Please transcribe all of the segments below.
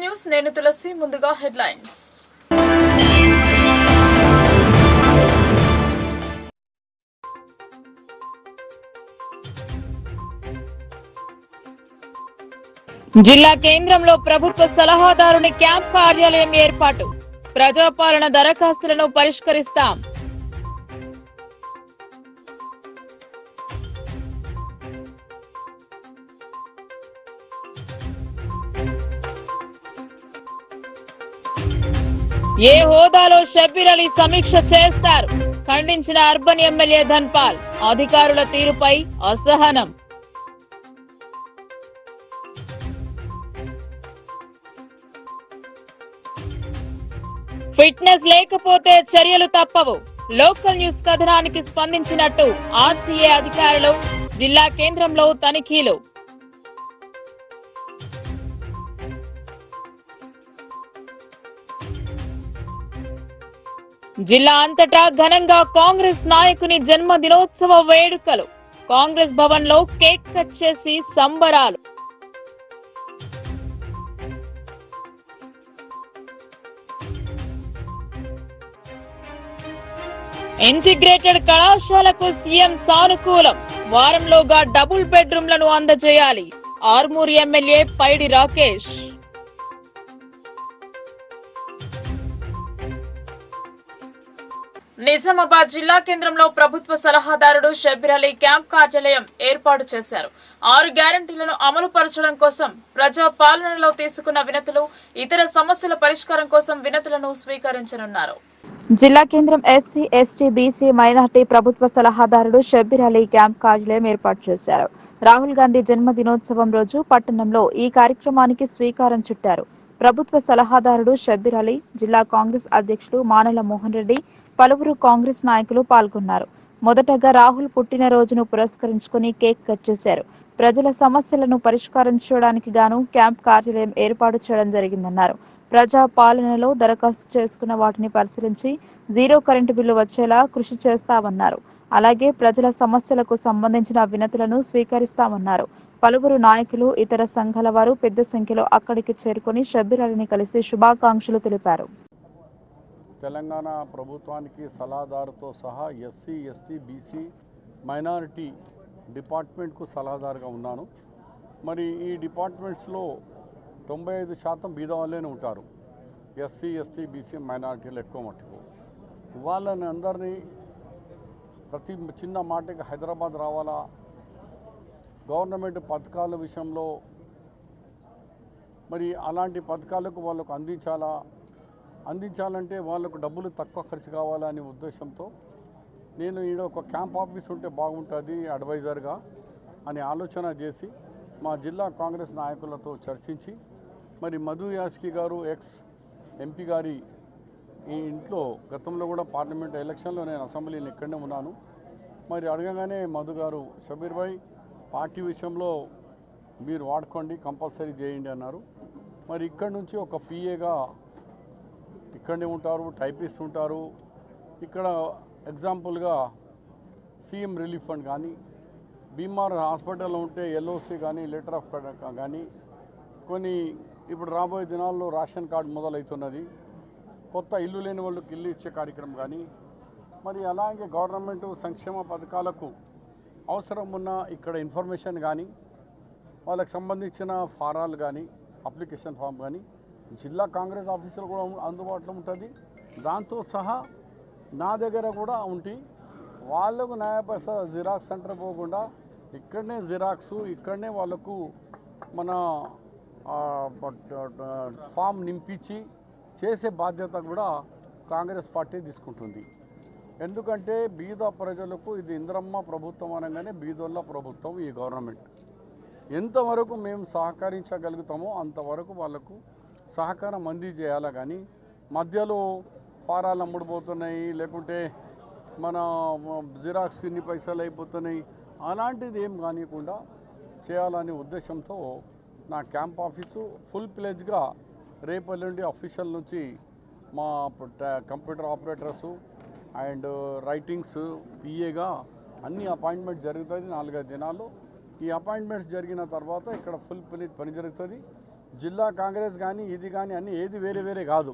Local news నేను తులసి ముందుగా headlines జిల్లా కేంద్రంలో ప్రభుత్వ సలహాదారుని క్యాంప్ కార్యాలయం ఏర్పాటు ప్రజాపాలన దరఖాస్తులను పరిష్కరిస్తాం ఏ హోదాలో షబ్బీర్ అలీ సమీక్ష చేస్తారు ఖండించిన అర్బన్ ఎమ్మెల్యే ధన్పాల్ అధికారుల తీరుపై అసహనం ఫిట్నెస్ లేకపోతే చర్యలు తప్పవు లోకల్ న్యూస్ కథనానికి స్పందించినట్టు ఆర్టీఏ అధికారులు జిల్లా కేంద్రంలో తనిఖీలు జిల్లా అంతటా ఘనంగా కాంగ్రెస్ నాయకుని జన్మదినోత్సవ వేడుకలు కాంగ్రెస్ భవన్ లో కేక్ కట్ చేసి సంబరాలు ఇంటిగ్రేటెడ్ కళాశాలకు సీఎం సానుకూలం వారంలోగా డబుల్ బెడ్రూమ్లను అందజేయాలి ఆర్మూరు ఎమ్మెల్యే పైడి రాకేష్ నిజామాబాద్ జిల్లా కేంద్రంలో ప్రభుత్వ సలహాదారుడు షబ్బీర్ అలీ క్యాంప్ కార్యాలయం ఏర్పాటు చేశారు 6 గ్యారంటీలను అమలు పరచడం కోసం ప్రజా పాలనలో తీసుకున్న వినతులు ఇతర సమస్యల పరిష్కారం కోసం వినతులను స్వీకరించనున్నారు జిల్లా కేంద్రం ఎస్సీ ఎస్టీ బీసీ మైనార్టీ ప్రభుత్వ సలహాదారుడు షబ్బీర్ అలీ క్యాంప్ కార్యాలయం ఏర్పాటు చేశారు రాహుల్ గాంధీ జన్మదినోత్సవం రోజు పట్టణంలో ఈ కార్యక్రమానికి శ్రీకారం చుట్టారు ప్రభుత్వ సలహాదారుడు షబ్బీర్ అలీ జిల్లా కాంగ్రెస్ అధ్యక్షుడు మానల మోహన్ రెడ్డి పలువురు కాంగ్రెస్ నాయకులు పాల్గొన్నారు మొదటగా రాహుల్ పుట్టినరోజును పురస్కరించుకుని కేక్ కట్ చేశారు ప్రజల సమస్యలను పరిష్కరించడానికి గాను క్యాంప్ కార్యాలయం ఏర్పాటు చేయడం జరిగిందన్నారు ప్రజా పాలనలో దరఖాస్తు చేసుకున్న వాటిని పరిశీలించి 0 కరెంటు బిల్లు వచ్చేలా కృషి చేస్తామన్నారు అలాగే ప్రజల సమస్యలకు సంబంధించిన వినతులను స్వీకరిస్తామన్నారు పలువురు నాయకులు ఇతర సంఘాల వారు పెద్ద సంఖ్యలో అక్కడికి చేరుకుని షబ్బీర్ అలీని కలిసి శుభాకాంక్షలు తెలిపారు తెలంగాణ ప్రభుత్వానికి సలహాదారుతో సహా ఎస్సీ ఎస్టీ బీసీ మైనారిటీ డిపార్ట్మెంట్కు సలహాదారుగా ఉన్నాను మరి ఈ డిపార్ట్మెంట్స్లో 95% బీద వాళ్ళే ఉంటారు ఎస్సీ ఎస్టీ బీసీ మైనారిటీలు ఎక్కువ మట్టుకు వాళ్ళని అందరినీ ప్రతి చిన్న మాటకి హైదరాబాద్ రావాలా గవర్నమెంట్ పథకాల విషయంలో మరి అలాంటి పథకాలకు వాళ్ళకు అందించాలంటే వాళ్ళకు డబ్బులు తక్కువ ఖర్చు కావాలనే ఉద్దేశంతో నేను ఈడ ఒక క్యాంప్ ఆఫీస్ ఉంటే బాగుంటుంది అడ్వైజర్గా అని ఆలోచన చేసి మా జిల్లా కాంగ్రెస్ నాయకులతో చర్చించి మరి మధు యాస్కి గారు ఎక్స్ ఎంపీ గారి ఈ ఇంట్లో గతంలో కూడా పార్లమెంట్ ఎలక్షన్లో నేను అసెంబ్లీలో ఇక్కడనే ఉన్నాను మరి అడగగానే మధు గారు షబ్బీర్ భాయ్ పార్టీ విషయంలో మీరు వాడుకోండి కంపల్సరీ చేయండి అన్నారు మరి ఇక్కడ నుంచి ఒక పిఏగా ఇక్కడనే ఉంటారు టైపిస్ట్ ఉంటారు ఇక్కడ ఎగ్జాంపుల్గా సీఎం రిలీఫ్ ఫండ్ కానీ బీమార్ హాస్పిటల్లో ఉంటే ఎల్ఓసి కానీ లెటర్ ఆఫ్ కానీ కొన్ని ఇప్పుడు రాబోయే దినాల్లో రేషన్ కార్డు మొదలవుతున్నది కొత్త ఇల్లు లేని వాళ్ళకి ఇల్లు ఇచ్చే కార్యక్రమం కానీ మరి అలాగే గవర్నమెంట్ సంక్షేమ పథకాలకు అవసరం ఉన్న ఇక్కడ ఇన్ఫర్మేషన్ కానీ వాళ్ళకి సంబంధించిన ఫారాలు కానీ అప్లికేషన్ ఫామ్ కానీ జిల్లా కాంగ్రెస్ ఆఫీసులో కూడా అందుబాటులో ఉంటుంది దాంతో సహా నా దగ్గర కూడా ఉండి వాళ్ళకు న్యాయపైసా జిరాక్స్ సెంటర్ పోకుండా ఇక్కడనే జిరాక్స్ ఇక్కడనే వాళ్ళకు మన ఫామ్ నింపించి చేసే బాధ్యత కూడా కాంగ్రెస్ పార్టీ తీసుకుంటుంది ఎందుకంటే బీద ప్రజలకు ఇది ఇంద్రమ్మ ప్రభుత్వం అనగానే బీదోళ్ళ ప్రభుత్వం ఈ గవర్నమెంట్ ఎంతవరకు మేము సహకరించగలుగుతామో అంతవరకు వాళ్ళకు సహకారం అందజేయాలి కానీ మధ్యలో ఫారాలు అమ్ముడుపోతున్నాయి లేకుంటే మన జిరాక్స్కి ఇన్ని పైసలు అయిపోతున్నాయి అలాంటిది ఏం కానివ్వకుండా చేయాలనే ఉద్దేశంతో నా క్యాంప్ ఆఫీసు ఫుల్ ప్లేజ్గా రేపల్లుండి అఫీషియల్ నుంచి మా కంప్యూటర్ ఆపరేటర్సు అండ్ రైటింగ్స్ పిఏగా అన్ని అపాయింట్మెంట్ జరుగుతుంది 4-5 దినాల్లో ఈ అపాయింట్మెంట్స్ జరిగిన తర్వాత ఇక్కడ ఫుల్ పని జరుగుతుంది జిల్లా కాంగ్రెస్ కానీ ఇది కానీ అన్నీ ఏది వేరే వేరే కాదు.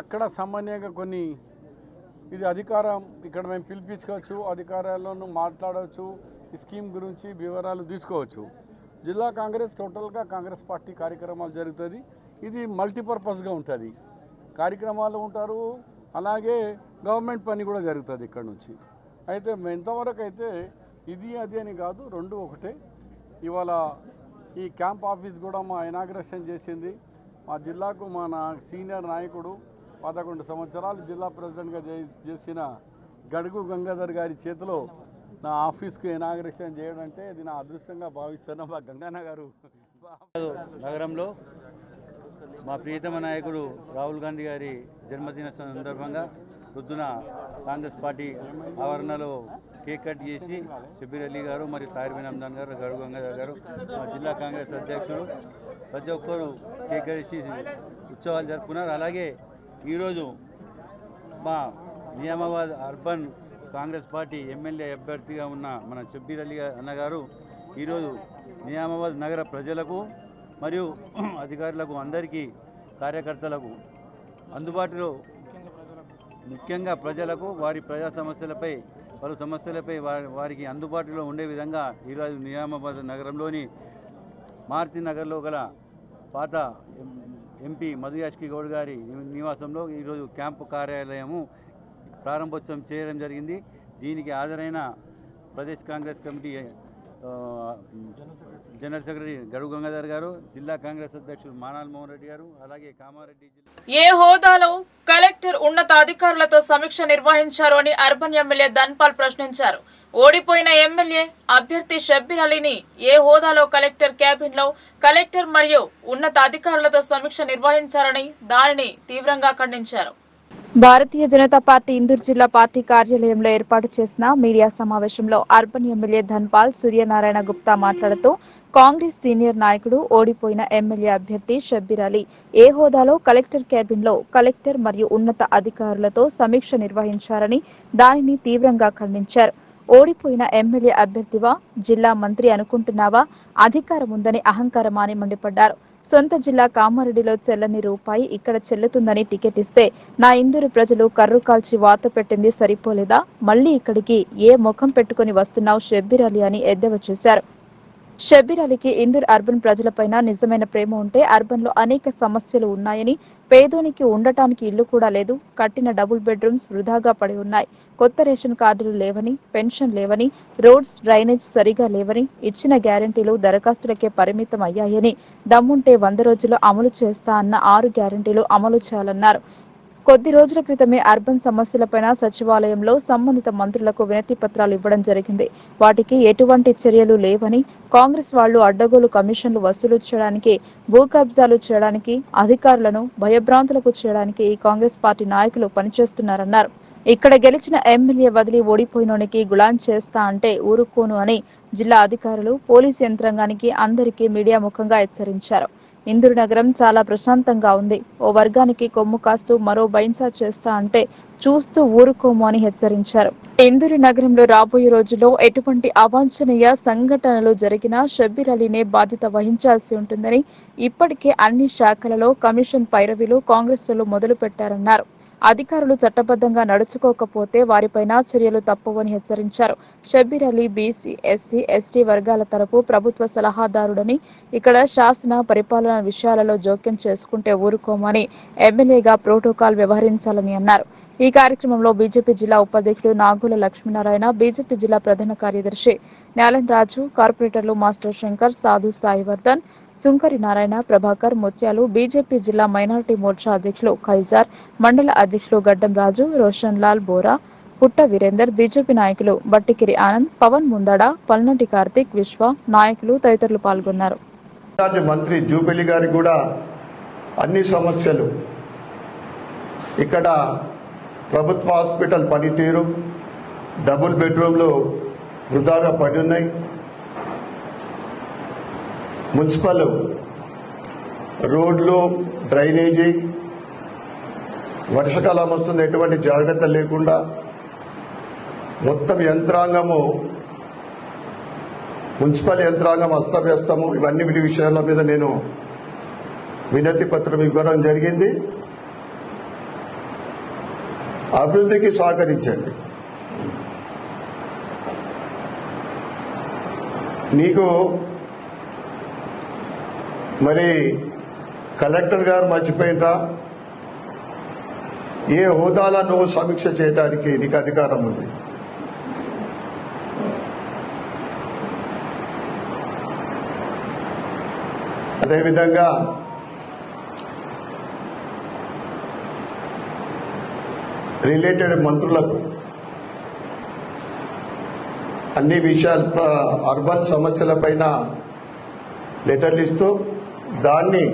అక్కడ సామాన్యంగా కొన్ని ఇది అధికారం ఇక్కడ మేము పిలిపించుకోవచ్చు, అధికారాలను మాట్లాడవచ్చు, ఈ స్కీమ్ గురించి వివరాలు తీసుకోవచ్చు. జిల్లా కాంగ్రెస్ టోటల్గా కాంగ్రెస్ పార్టీ కార్యక్రమాలు జరుగుతుంది. ఇది మల్టీపర్పస్గా ఉంటుంది, కార్యక్రమాలు ఉంటారు, అలాగే గవర్నమెంట్ పని కూడా జరుగుతుంది ఇక్కడ నుంచి. అయితే ఎంతవరకు అయితే ఇది అది అని కాదు, రెండు ఒకటే. ఇవాళ ఈ క్యాంప్ ఆఫీస్ కూడా మా ఇనాగ్రేషన్ చేసింది మా జిల్లాకు మా సీనియర్ నాయకుడు 11 సంవత్సరాలు జిల్లా ప్రెసిడెంట్గా చేసిన గడుగు గంగాధర్ గారి చేతిలో నా ఆఫీస్కు ఇనాగ్రేషన్ చేయడం అంటే ఇది నా అదృష్టంగా భావిస్తున్నా. మా గంగాన్న గారు నగరంలో మా ప్రియతమ నాయకుడు రాహుల్ గాంధీ గారి జన్మదిన సందర్భంగా పొద్దున కాంగ్రెస్ పార్టీ ఆవరణలో కేక్ కట్ చేసి షబీర్ అలీ గారు మరియు తారిబిన్ హమ్దాన్ గారు, గడుగు గంగాధర్ గారు, మా జిల్లా కాంగ్రెస్ అధ్యక్షుడు ప్రతి ఒక్కరు కేక్ కట్ చేసి ఉత్సవాలు జరుపుకున్నారు. అలాగే ఈరోజు మా Nizamabad urban Congress party MLA అభ్యర్థిగా ఉన్న మన షబీర్ అలీ అన్నగారు ఈరోజు నిజామాబాద్ నగర ప్రజలకు మరియు అధికారులకు, అందరికీ, కార్యకర్తలకు అందుబాటులో, ముఖ్యంగా ప్రజలకు వారి ప్రజా సమస్యలపై, పలు సమస్యలపై వారికి అందుబాటులో ఉండే విధంగా ఈరోజు నిజామాబాద్ నగరంలోని మారుతి నగర్లో గల పాత ఎంపీ మధు యాష్కి గౌడ్ గారి నివాసంలో ఈరోజు క్యాంపు కార్యాలయము ప్రారంభోత్సవం చేయడం జరిగింది. దీనికి హాజరైన Pradesh Congress committee general secretary Gadugu Gangadhar గారు, జిల్లా కాంగ్రెస్ అధ్యక్షుడు మానాల్ మోహన్ రెడ్డి గారు, అలాగే కామారెడ్డి ఏ హోదాలో కలెక్టర్ ఉన్నత అధికారులతో సమీక్ష నిర్వహించారు అని అర్బన్ ఎమ్మెల్యే ధన్పాల్ ప్రశ్నించారు. ఓడిపోయిన ఎమ్మెల్యే అభ్యర్థి షబ్బీర్ అలీని ఏ హోదాలో కలెక్టర్ క్యాబిన్ లో కలెక్టర్ మరియు ఉన్నత అధికారులతో సమీక్ష నిర్వహించారని దానిని తీవ్రంగా ఖండించారు. భారతీయ జనతా పార్టీ ఇందూరు జిల్లా పార్టీ కార్యాలయంలో ఏర్పాటు చేసిన మీడియా సమావేశంలో అర్బన్ ఎమ్మెల్యే ధన్పాల్ సూర్యనారాయణ గుప్తా మాట్లాడుతూ కాంగ్రెస్ సీనియర్ నాయకుడు ఓడిపోయిన ఎమ్మెల్యే అభ్యర్థి షబ్బీర్ అలీ ఏ హోదాలో కలెక్టర్ క్యాబిన్ లో కలెక్టర్ మరియు ఉన్నత అధికారులతో సమీక్ష నిర్వహించారని దానిని తీవ్రంగా ఖండించారు. ఓడిపోయిన ఎమ్మెల్యే అభ్యర్థివా, జిల్లా మంత్రి అనుకుంటున్నావా, అధికారం ఉందని అహంకారమా అని మండిపడ్డారు. సొంత జిల్లా కామారెడ్డిలో చెల్లని రూపాయి ఇక్కడ చెల్లుతుందని టికెట్ ఇస్తే నా ఇందూరు ప్రజలు కర్రు కాల్చి వాత పెట్టింది సరిపోలేదా, మళ్లీ ఇక్కడికి ఏ ముఖం పెట్టుకుని వస్తున్నావు షబ్బీర్ అలీ అని ఎద్దేవా చేశారు. షబ్బీర్ అలీకి ఇందూరు అర్బన్ ప్రజలపైన నిజమైన ప్రేమ ఉంటే అర్బన్ లో అనేక సమస్యలు ఉన్నాయని, పేదోనికి ఉండటానికి ఇల్లు కూడా లేదు, కట్టిన డబుల్ బెడ్రూమ్స్ వృధాగా పడి ఉన్నాయి, కొత్త రేషన్ కార్డులు లేవని, పెన్షన్ లేవని, రోడ్స్ డ్రైనేజ్ సరిగా లేవని, ఇచ్చిన గ్యారంటీలు దరఖాస్తులకే పరిమితం అయ్యాయని, దమ్ముంటే 100 రోజుల్లో అమలు చేస్తా అన్న 6 గ్యారంటీలు అమలు చేయాలన్నారు. కొద్ది రోజుల క్రితమే అర్బన్ సమస్యలపైన సచివాలయంలో సంబంధిత మంత్రులకు వినతి పత్రాలు ఇవ్వడం జరిగింది. వాటికి ఎటువంటి చర్యలు లేవని, కాంగ్రెస్ వాళ్లు అడ్డగోలు కమిషన్లు వసూలు చేయడానికి, భూ కబ్జాలు చేయడానికి, అధికారులను భయభ్రాంతులకు చేయడానికి ఈ కాంగ్రెస్ పార్టీ నాయకులు పనిచేస్తున్నారన్నారు. ఇక్కడ గెలిచిన ఎమ్మెల్యే వదిలి ఓడిపోయినోనికి గులాం చేస్తా అంటే ఊరుకోను అని జిల్లా అధికారులు, పోలీసు యంత్రాంగానికి అందరికీ మీడియా ముఖంగా హెచ్చరించారు. ఇందూరు నగరం చాలా ప్రశాంతంగా ఉంది, ఓ వర్గానికి కొమ్ము కాస్తూ మరో బైన్సా చేస్తా అంటే చూస్తూ ఊరుకోము అని హెచ్చరించారు. ఇందూరు నగరంలో రాబోయే రోజుల్లో ఎటువంటి అవాంఛనీయ సంఘటనలు జరిగినా షబ్బీర్ అలీనే బాధ్యత వహించాల్సి ఉంటుందని, ఇప్పటికే అన్ని శాఖలలో కమిషన్ పైరవీలు కాంగ్రెస్లో మొదలు పెట్టారన్నారు. అధికారులు చట్టబద్ధంగా నడుచుకోకపోతే వారిపైన చర్యలు తప్పవని హెచ్చరించారు. Shabbir Ali BC, SC, ST వర్గాల తరపు ప్రభుత్వ సలహాదారుడని, ఇక్కడ శాసన పరిపాలన విషయాలలో జోక్యం చేసుకుంటే ఊరుకోమని ఎమ్మెల్యేగా ప్రోటోకాల్ వ్యవహరించాలని అన్నారు. ఈ కార్యక్రమంలో బీజేపీ జిల్లా ఉపాధ్యక్షుడు నాగుల లక్ష్మీనారాయణ, బీజేపీ జిల్లా ప్రధాన కార్యదర్శి న్యాలన్ రాజు, కార్పొరేటర్లు మాస్టర్ శంకర్, సాధు సాయివర్ధన్, సుంకరి నారాయణ, ప్రభాకర్, ముత్యాలు, బీజేపీ జిల్లా మైనారిటీ మోర్చా అధ్యక్షులు ఖైజార్, మండల అధ్యక్షులు గడ్డం రాజు, రోషన్ లాల్ బోరా, పుట్ట వీరేందర్, బీజేపీ నాయకులు బట్టికిరి ఆనంద్, పవన్ ముందడ, పల్నటి కార్తిక్, విశ్వ నాయకులు తదితరులు పాల్గొన్నారు. మంత్రి జూబిలి గారి కూడా అన్ని సమస్యలు, ఇక్కడ ప్రభుత్వ హాస్పిటల్ పనితీరు, డబుల్ బెడ్రూమ్లు వృధాగా పడి ఉన్నాయి, మున్సిపల్ రోడ్లు, డ్రైనేజీ, వర్షాకాలం వస్తుంది ఎటువంటి జాగ్రత్త లేకుండా మొత్తం యంత్రాంగము మున్సిపల్ యంత్రాంగం అస్తవ్యస్తము, ఇవన్నీ విషయాల మీద నేను వినతి పత్రం ఇవ్వడం జరిగింది. అభివృద్ధికి సహకరించండి. నీకు మరి కలెక్టర్ గారు మర్చిపోయినరా? ఏ హోదాలో నువ్వు సమీక్ష చేయడానికి నీకు అధికారం ఉంది? అదేవిధంగా రిలేటెడ్ మంత్రులకు అన్ని విషయాలు అర్బన్ సమస్యలపైన లెటర్లు ఇస్తూ దాన్ని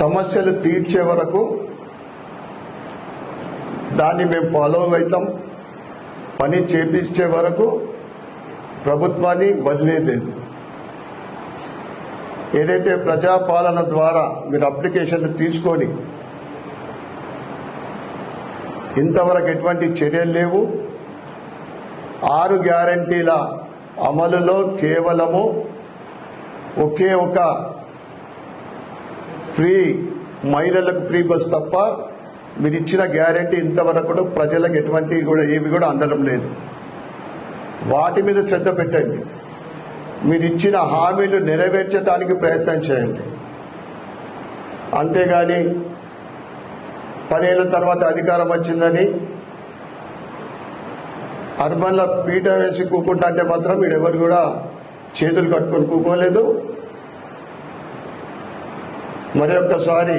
సమస్యలు తీర్చే వరకు దాన్ని మేము ఫాలో అవుతాం. పని చేపించే వరకు ప్రభుత్వాన్ని వదిలేదు. ఏదైతే ప్రజాపాలన ద్వారా మీరు అప్లికేషన్లు తీసుకొని ఇంతవరకు ఎటువంటి చర్యలు లేవు. 6 గ్యారంటీల అమలులో కేవలము ఒకే ఒక ఫ్రీ మహిళలకు ఫ్రీ బస్ తప్ప మీరు ఇచ్చిన గ్యారంటీ ఇంతవరకు ప్రజలకు ఎటువంటి కూడా ఏవి కూడా అందడం లేదు. వాటి మీద శ్రద్ధ పెట్టండి. మీరు ఇచ్చిన హామీలు నెరవేర్చడానికి ప్రయత్నం చేయండి. అంతేగాని 10 ఏళ్ల తర్వాత అధికారం వచ్చిందని అర్బన్లో పీట వేసి కూకుంటా అంటే మాత్రం వీడెవరు కూడా చేతులు కట్టుకొని కూకోలేదు. మరి ఒక్కసారి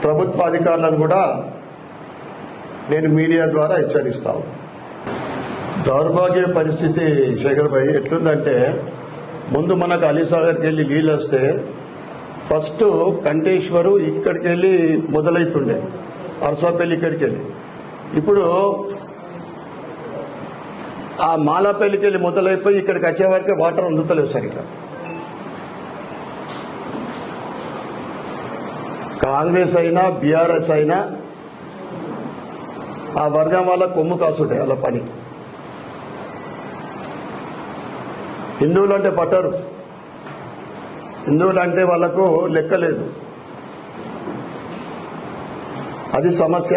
ప్రభుత్వ అధికారులను కూడా నేను మీడియా ద్వారా హెచ్చరిస్తాను. దౌర్భాగ్య పరిస్థితి శేఖర్ భాయ్ ఎట్లుందంటే, ముందు మనకు అలీసాగర్కి వెళ్ళి నీళ్ళు వస్తే ఫస్ట్ కంటేశ్వరు ఇక్కడికి వెళ్ళి మొదలవుతుండే, అరసాపల్లి ఇక్కడికి వెళ్ళి. ఇప్పుడు ఆ మాలాపల్లికి వెళ్ళి మొదలైపోయి ఇక్కడికి వచ్చే వరకే వాటర్ అందుతలేవు సరిగ్గా. కాంగ్రెస్ అయినా బీఆర్ఎస్ అయినా ఆ వర్గం వాళ్ళ కొమ్ము కాసుంటాయి అలా పని. హిందువులు అంటే పట్టరు, హిందువులు అంటే వాళ్ళకు లెక్కలేదు. అది సమస్య.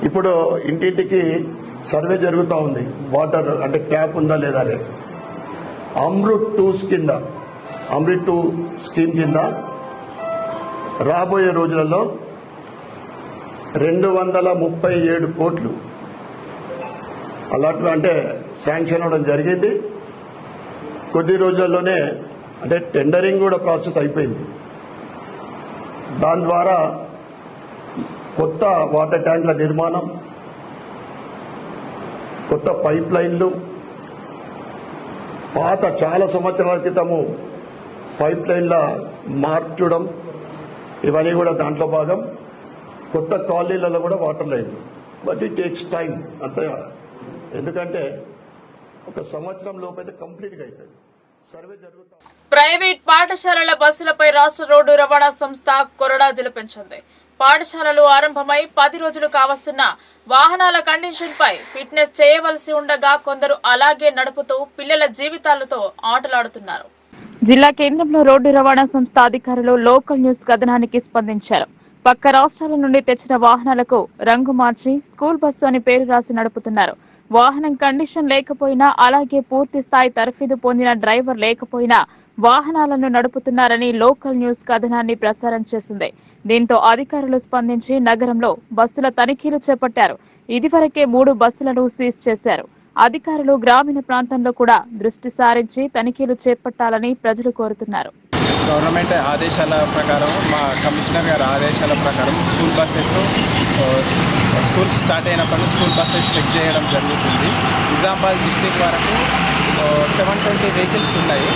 ఇప్పుడు ఇంటింటికి సర్వే జరుగుతూ ఉంది, వాటర్ అంటే ట్యాప్ ఉందా లేదా అనేది. అమృత్ 2 స్కీమ్ కింద రాబోయే రోజులలో 237 కోట్లు అలాంటి అంటే శాంక్షన్ అవ్వడం జరిగింది. కొద్ది రోజుల్లోనే అంటే టెండరింగ్ కూడా ప్రాసెస్ అయిపోయింది. దాని ద్వారా కొత్త వాటర్ ట్యాంకుల నిర్మాణం, కొత్త పైప్ లైన్లు, పాత చాలా సంవత్సరాల క్రితము పైప్ లైన్ల మార్చడం, ఇవన్నీ కూడా దాంట్లో భాగం. కొత్త కాలనీలలో కూడా water line. But it takes time అంతే, ఎందుకంటే ఒక సంవత్సరం లోపైతే కంప్లీట్గా అవుతుంది. సర్వే జరుగుతుంది. ప్రైవేట్ పాఠశాలల బస్సులపై రాష్ట్ర రోడ్డు రవాణా సంస్థ కొరడా జలిపించింది. పాఠశాలలు ఆరంభమై 10 రోజులు కావస్తున్న వాహనాల కండిషన్ పై ఫిట్నెస్ చేయవలసి ఉండగా కొందరు అలాగే నడుపుతూ పిల్లల జీవితాలతో ఆటలాడుతున్నారు. జిల్లా కేంద్రంలో రోడ్డు రవాణా సంస్థ అధికారులు లోకల్ న్యూస్ కథనానికి స్పందించారు. పక్క రాష్ట్రాల నుండి తెచ్చిన వాహనాలకు రంగు మార్చి స్కూల్ బస్సు అని పేరు రాసి నడుపుతున్నారు. వాహనం కండిషన్ లేకపోయినా, అలాగే పూర్తి స్థాయి తర్ఫీదు పొందిన డ్రైవర్ లేకపోయినా వాహనాలను నడుపుతున్నారని లోకల్ న్యూస్ కథనాన్ని ప్రసారం చేసింది. దీంతో అధికారులు స్పందించి నగరంలో బస్సుల తనిఖీలు చేపట్టారు. ఇదివరకే 3 బస్సులను సీజ్ చేశారు. అధికారులు గ్రామీణ ప్రాంతంలో కూడా దృష్టి సారించి తనిఖీలు చేపట్టాలని ప్రజలు కోరుతున్నారు. గవర్నమెంట్ ఆదేశాల ప్రకారం, మా కమిషనర్ గారి ఆదేశాల ప్రకారం స్కూల్ బస్సెస్ స్కూల్ స్టార్ట్ అయినప్పుడు స్కూల్ బస్సెస్ చెక్ చేయడం జరుగుతుంది. నిజామాబాద్ డిస్టిక్ వరకు 720 వెహికల్స్ ఉన్నాయి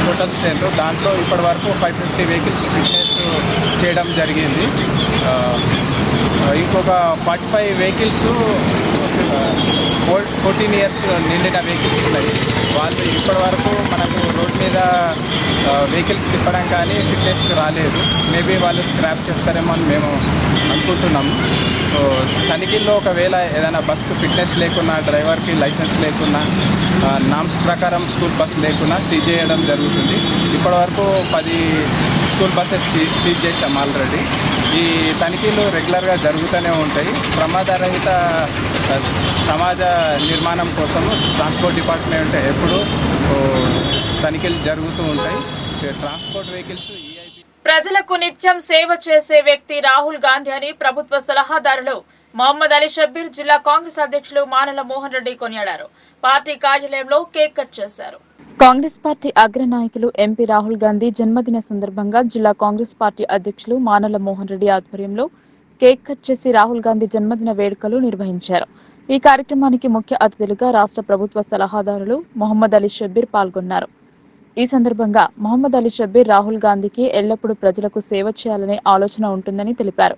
టోటల్ స్ట్రెంత్. దాంట్లో ఇప్పటి వరకు 550 వెహికల్స్ ఫిట్నెస్ చేయడం జరిగింది. ఇంకొక 45 వెహికల్స్ 14 ఇయర్స్ నిండిన వెహికల్స్ ఉన్నాయి. వాళ్ళు ఇప్పటి వరకు మనకు రోడ్ మీద వెహికల్స్ తిప్పడం కానీ ఫిట్నెస్కి రాలేదు. మేబీ వాళ్ళు స్క్రాప్ చేస్తారేమో అని మేము అనుకుంటున్నాము. తనిఖీల్లో ఒకవేళ ఏదైనా బస్కు ఫిట్నెస్ లేకున్నా, డ్రైవర్కి లైసెన్స్ లేకున్నా, నామ్స్ ప్రకారం స్కూల్ బస్ లేకున్నా సీజ్ చేయడం జరుగుతుంది. ఇప్పటివరకు 10 స్కూల్ బస్సెస్ సీజ్ చేశాం ఆల్రెడీ. ఈ తనిఖీలు రెగ్యులర్గా జరుగుతూనే ఉంటాయి. ప్రమాదరహిత సమాజ నిర్మాణం కోసం ట్రాన్స్పోర్ట్ డిపార్ట్మెంట్ ఎప్పుడూ తనిఖీలు జరుగుతూ ఉంటాయి. ట్రాన్స్పోర్ట్ వెహికల్స్ ప్రజలకు నిత్యం సేవ చేసే వ్యక్తి రాహుల్ గాంధీ అని ప్రభుత్వ సలహాదారులు మొహమ్మద్ అలీ షబ్బీర్ జిల్లా కాంగ్రెస్ అధ్యక్షులు మానల మోహన్ రెడ్డి కొనియాడారు. పార్టీ కార్యాలయంలో కేక్ కట్ చేశారు. కాంగ్రెస్ పార్టీ అగ్రనాయకులు ఎంపీ రాహుల్ గాంధీ జన్మదిన సందర్భంగా జిల్లా కాంగ్రెస్ పార్టీ అధ్యక్షులు మానల మోహన్ రెడ్డి ఆధ్వర్యంలో కేక్ కట్ చేసి రాహుల్ గాంధీ జన్మదిన వేడుకలు నిర్వహించారు. ఈ కార్యక్రమానికి ముఖ్య అతిథులుగా రాష్ట్ర ప్రభుత్వ సలహాదారులు మొహమ్మద్ అలీ షబ్బీర్ పాల్గొన్నారు. ఈ సందర్భంగా మొహమ్మద్ అలీ షబ్బీర్ రాహుల్ గాంధీకి ఎల్లప్పుడూ ప్రజలకు సేవ చేయాలనే ఆలోచన ఉంటుందని తెలిపారు.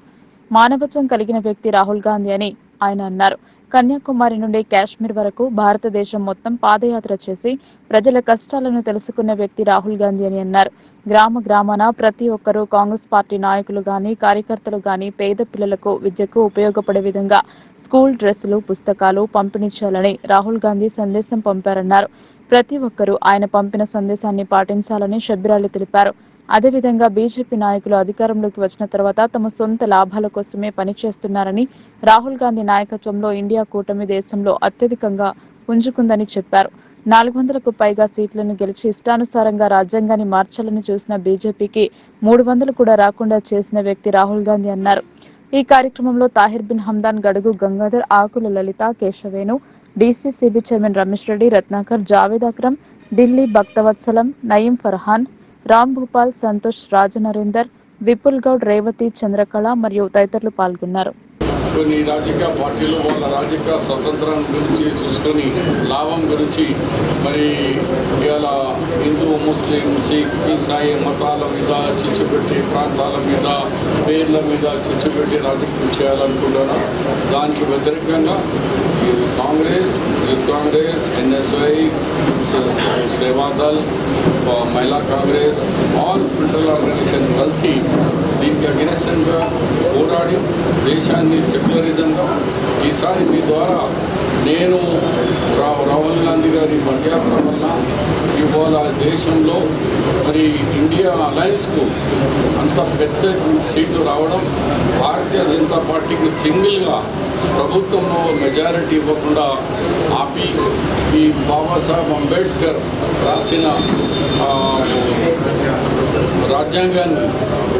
మానవత్వం కలిగిన వ్యక్తి రాహుల్ గాంధీ అని ఆయన అన్నారు. కన్యాకుమారి నుండి కాశ్మీర్ వరకు భారతదేశం మొత్తం పాదయాత్ర చేసి ప్రజల కష్టాలను తెలుసుకున్న వ్యక్తి రాహుల్ గాంధీ అని అన్నారు. గ్రామ గ్రామాన ప్రతి ఒక్కరూ కాంగ్రెస్ పార్టీ నాయకులు గాని, కార్యకర్తలు గాని పేద పిల్లలకు విద్యకు ఉపయోగపడే విధంగా స్కూల్ డ్రెస్సులు, పుస్తకాలు పంపిణీ చేయాలని రాహుల్ గాంధీ సందేశం పంపారన్నారు. ప్రతి ఒక్కరూ ఆయన పంపిన సందేశాన్ని పాటించాలని షబ్బీర్ తెలిపారు. అదేవిధంగా బీజేపీ నాయకులు అధికారంలోకి వచ్చిన తర్వాత తమ సొంత లాభాల కోసమే పనిచేస్తున్నారని, రాహుల్ గాంధీ నాయకత్వంలో ఇండియా కూటమి దేశంలో అత్యధికంగా పుంజుకుందని చెప్పారు. 400కు పైగా సీట్లను గెలిచి ఇష్టానుసారంగా రాజ్యాంగాన్ని మార్చాలని చూసిన బీజేపీకి 300 కూడా రాకుండా చేసిన వ్యక్తి రాహుల్ గాంధీ అన్నారు. ఈ కార్యక్రమంలో తాహిర్ బిన్ హమ్దాన్, గడుగు గంగాధర్, ఆకుల లలిత, కేశవేను, డీసీసీబీ చైర్మన్ రమేష్ రెడ్డి, రత్నాకర్, జావేద్ అక్రమ్, ఢిల్లీ భక్తవత్సలం, నయీం ఫర్హాన్, రామ్ భూపాల్, సంతోష్, రాజనరేందర్, విపుల్ గౌడ్, రేవతి, చంద్రకళ మరియు తదితరులు పాల్గొన్నారు. కొన్ని రాజకీయ పార్టీలు వాళ్ళ రాజకీయ స్వతంత్రం గురించి చూసుకొని లాభం గురించి మరి ఇవాళ హిందూ, ముస్లిం, సిక్, ఈసాయి మతాల మీద చిచ్చుపెట్టి, ప్రాంతాల మీద, పేర్ల మీద చిచ్చుపెట్టి రాజకీయం చేయాలనుకుంటున్నారు. దానికి వ్యతిరేకంగా కాంగ్రెస్, యూత్ కాంగ్రెస్, ఎన్ఎస్వై, సేవాదల్, మహిళా కాంగ్రెస్, ఆల్ ఫిల్టర్ ఆర్గనైజేషన్ కలిసి దీనికి అగెనిస్ట్గా పోరాడి దేశాన్ని సెక్యులరిజంగా ఈసారి మీ ద్వారా నేను రాహుల్ గాంధీ గారి పదయాత్ర వల్ల ఇవాళ దేశంలో మరి ఇండియా అలయన్స్కు అంత పెద్ద సీట్లు రావడం, భారతీయ జనతా పార్టీకి సింగిల్గా ప్రభుత్వంలో మెజారిటీ ఇవ్వకుండా ఆపి ఈ బాబాసాహెబ్ అంబేద్కర్ రాసిన రాజ్యాంగాన్ని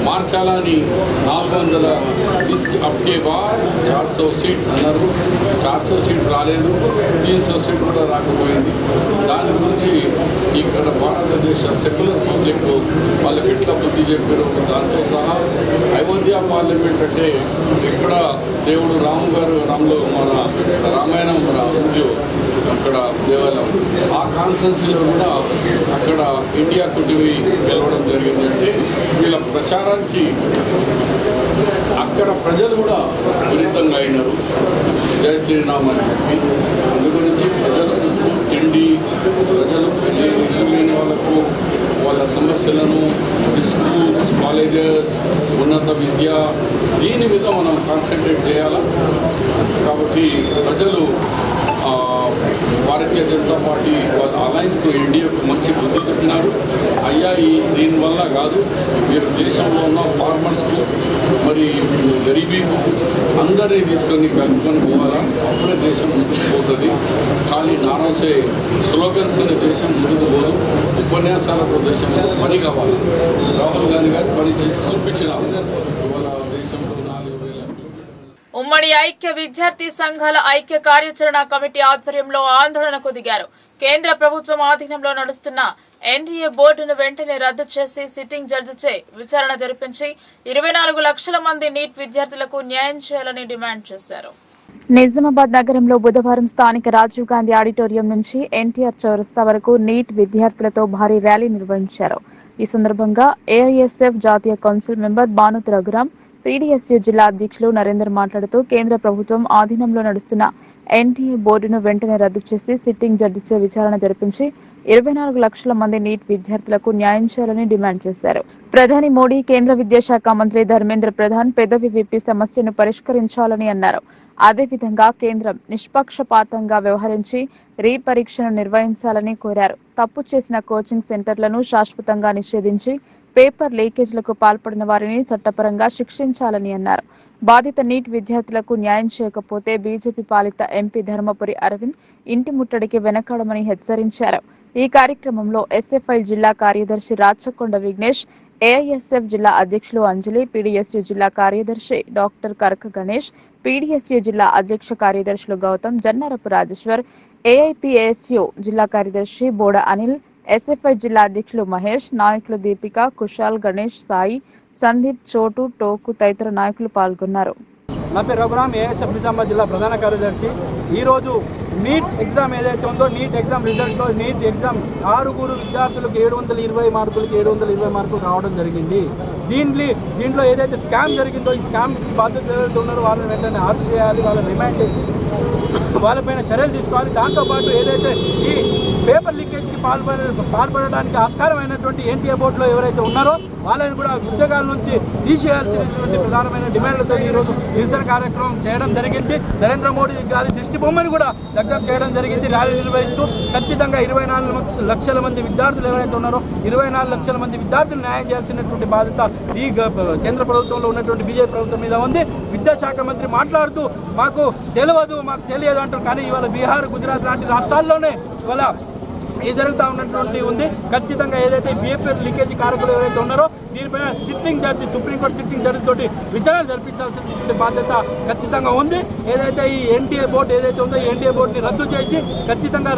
మార్చాలని 400 అప్కే బాద్ 400 సీట్ అన్నారు. 400 సీట్ రాలేదు, 300 సీట్ కూడా రాకపోయింది. దాని గురించి ఇక్కడ భారతదేశ సెక్యులర్ పబ్లిక్ వాళ్ళకి ఎట్లా బుద్ధి చెప్పారు. దాంతో సహా అయోధ్య పార్లమెంట్ అంటే ఇక్కడ దేవుడు రాములో మన రామాయణం ఉంది అక్కడ దేవాలయం. ఆ కాన్స్టిట్యున్సీలో కూడా అక్కడ ఇండియా కూటమి గెలవడం జరిగిందంటే వీళ్ళ ప్రచారానికి అక్కడ ప్రజలు కూడా విరుద్ధంగా అయినారు. జై శ్రీరామ్ అని చెప్పి అందు గురించి ప్రజలకు తిండి, ప్రజలకు లేని వాళ్ళకు వాళ్ళ సమస్యలను, స్కూల్స్, కాలేజెస్, ఉన్నత విద్య, దీని మీద మనం కాన్సన్ట్రేట్ చేయాలి. కాబట్టి ప్రజలు భారతీయ జనతా పార్టీ వాళ్ళ అలయన్స్కు, ఎన్డీఏకు మంచి బుద్ధి చెప్పినారు. అయ్యా దీనివల్ల కాదు, మీరు దేశంలో ఉన్న ఫార్మర్స్కు మరి గరీబీ అందరినీ తీసుకొని కలుపుకొని పోవాలా, అప్పుడే దేశం ముందుకు పోతుంది. కానీ నానోసే స్లోగన్స్ దేశం ముందుకు పోదు. ఉపన్యాసాలకు దేశం పని కావాలి. రాహుల్ గాంధీ గారు పని చేసి చూపించినారు. ఇవాళ దేశంలో 4,000 ఉమ్మడి ఐక్య విద్యార్థి సంఘాల ఐక్య కార్యాచరణ కమిటీ ఆధ్వర్యంలో ఆందోళనకు దిగారు. కేంద్ర ప్రభుత్వం ఆధీనంలో నడుస్తున్న ఎన్డీఏ బోర్డును వెంటనే రద్దు చేసి సిట్టింగ్ జడ్జిచే విచారణ జరిపించి 24 లక్షల మంది నీట్ విద్యార్థులకు న్యాయం చేయాలని డిమాండ్ చేశారు. నిజామాబాద్ నగరంలో బుధవారం స్థానిక రాజీవ్ గాంధీ ఆడిటోరియం నుంచి ఎన్టీఆర్ చౌరస్తా వరకు నీట్ విద్యార్థులతో భారీ ర్యాలీ నిర్వహించారు. ఈ సందర్భంగా ఏఐఎస్ఎఫ్ జాతీయ council member Banoth Raghuram, PDSU జిల్లా అధ్యక్షులు నరేందర్ మాట్లాడుతూ కేంద్ర ప్రభుత్వం ఆధీనంలో నడుస్తున్న ఎన్టీఏ బోర్డును వెంటనే రద్దు చేసి సిట్టింగ్ జడ్జిచే విచారణ జరిపించి 24 లక్షల మంది నీట్ విద్యార్థులకు న్యాయం చేయాలని డిమాండ్ చేశారు. ప్రధాని మోడీ, కేంద్ర విద్యాశాఖ మంత్రి ధర్మేంద్ర ప్రధాన్ పెదవి విప్పి సమస్యను పరిష్కరించాలని అన్నారు. అదేవిధంగా కేంద్రం నిష్పక్షపాతంగా వ్యవహరించి రీపరీక్షను నిర్వహించాలని కోరారు. తప్పు చేసిన కోచింగ్ సెంటర్లను శాశ్వతంగా నిషేధించి పేపర్ లీకేజీలకు పాల్పడిన వారిని చట్టపరంగా శిక్షించాలని అన్నారు. బాధిత నీట్ విద్యార్థులకు న్యాయం చేయకపోతే బీజేపీ పాలిత ఎంపీ ధర్మపురి అరవింద్ ఇంటి ముట్టడికి వెనకాడమని హెచ్చరించారు. ఈ కార్యక్రమంలో ఎస్ఎఫ్ఐ జిల్లా కార్యదర్శి రాచకొండ విఘ్నేష్, ఏఐఎస్ఎఫ్ జిల్లా అధ్యక్షులు అంజలి, పీడీఎస్యూ జిల్లా కార్యదర్శి డాక్టర్ కరక గణేష్, పీడీఎస్యూ జిల్లా అధ్యక్ష కార్యదర్శులు గౌతమ్, జన్నారపు రాజేశ్వర్, ఏఐపీఏఎస్యూ జిల్లా కార్యదర్శి బోడ అనిల్, ఎస్ఎఫ్ఐ జిల్లా అధ్యక్షులు మహేష్, నాయకులు దీపిక, కుషాల్, గణేష్, సాయి, సందీప్, చోటు, టోకు తదితర నాయకులు పాల్గొన్నారు. నా పేరు రఘురామ్, ఏఎస్ఎఫ్ నిజామాబాద్ జిల్లా ప్రధాన కార్యదర్శి. ఈరోజు నీట్ ఎగ్జామ్ ఏదైతే ఉందో నీట్ ఎగ్జామ్ రిజల్ట్లో నీట్ ఎగ్జామ్ 6 విద్యార్థులకు 720 మార్కులకి 720 మార్కులు రావడం జరిగింది. దీంట్లో ఏదైతే స్కామ్ జరిగిందో ఈ స్కామ్ బాధ్యతలు ఎవరైతే ఉన్నారో వాళ్ళని వెంటనే అరెస్ట్ చేయాలి, వాళ్ళని రిమాండ్ చేసి వాళ్ళపైన చర్యలు తీసుకోవాలి. దాంతోపాటు ఏదైతే ఈ పేపర్ లీకేజ్కి పాల్పడడానికి ఆస్కారమైనటువంటి ఎన్టీఏ బోర్డులో ఎవరైతే ఉన్నారో వాళ్ళని కూడా ఉద్యోగాల నుంచి తీసేయాల్సినటువంటి ప్రధానమైన డిమాండ్లతో ఈరోజు నిరసన కార్యక్రమం చేయడం జరిగింది. నరేంద్ర మోడీ గారి దిష్టి బొమ్మని కూడా దగ్గర చేయడం జరిగింది. ర్యాలీ నిర్వహిస్తూ ఖచ్చితంగా 24 లక్షల మంది విద్యార్థులు ఎవరైతే ఉన్నారో 24 లక్షల మంది విద్యార్థులు న్యాయం చేయాల్సినటువంటి బాధ్యత ఈ కేంద్ర ప్రభుత్వంలో ఉన్నటువంటి బీజేపీ ప్రభుత్వం మీద ఉంది. విద్యాశాఖ మంత్రి మాట్లాడుతూ మాకు తెలియదు అంటారు. కానీ ఇవాళ బీహార్, గుజరాత్ లాంటి రాష్ట్రాల్లోనే ఇవాళ ఇది జరుగుతూ ఉన్నటువంటి ఉంది. ఖచ్చితంగా ఏదైతే పేపర్ లీకేజీ కారకులు ఎవరైతే ఉన్నారో దీనిపైన sitting judge, supreme court sitting judge తోటి విచారణ జరిపించాల్సినటువంటి బాధ్యత ఖచ్చితంగా ఉంది. ఏదైతే ఈ ఎన్టీఏ బోర్డు ఏదైతే ఉందో ఈ ఎన్టీఏ బోర్డుని రద్దు చేసి ఖచ్చితంగా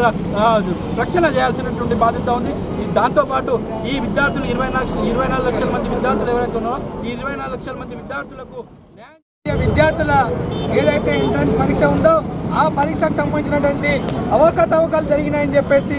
రక్షణ చేయాల్సినటువంటి బాధ్యత ఉంది. దాంతోపాటు ఈ విద్యార్థులు 24 లక్షల మంది విద్యార్థులు ఎవరైతే ఉన్నారో ఈ 24 లక్షల మంది విద్యార్థులకు విద్యార్థుల ఏదైతే ఎంట్రన్స్ పరీక్ష ఉందో ఆ పరీక్షకు సంబంధించినటువంటి అవకతవకలు జరిగినాయని చెప్పేసి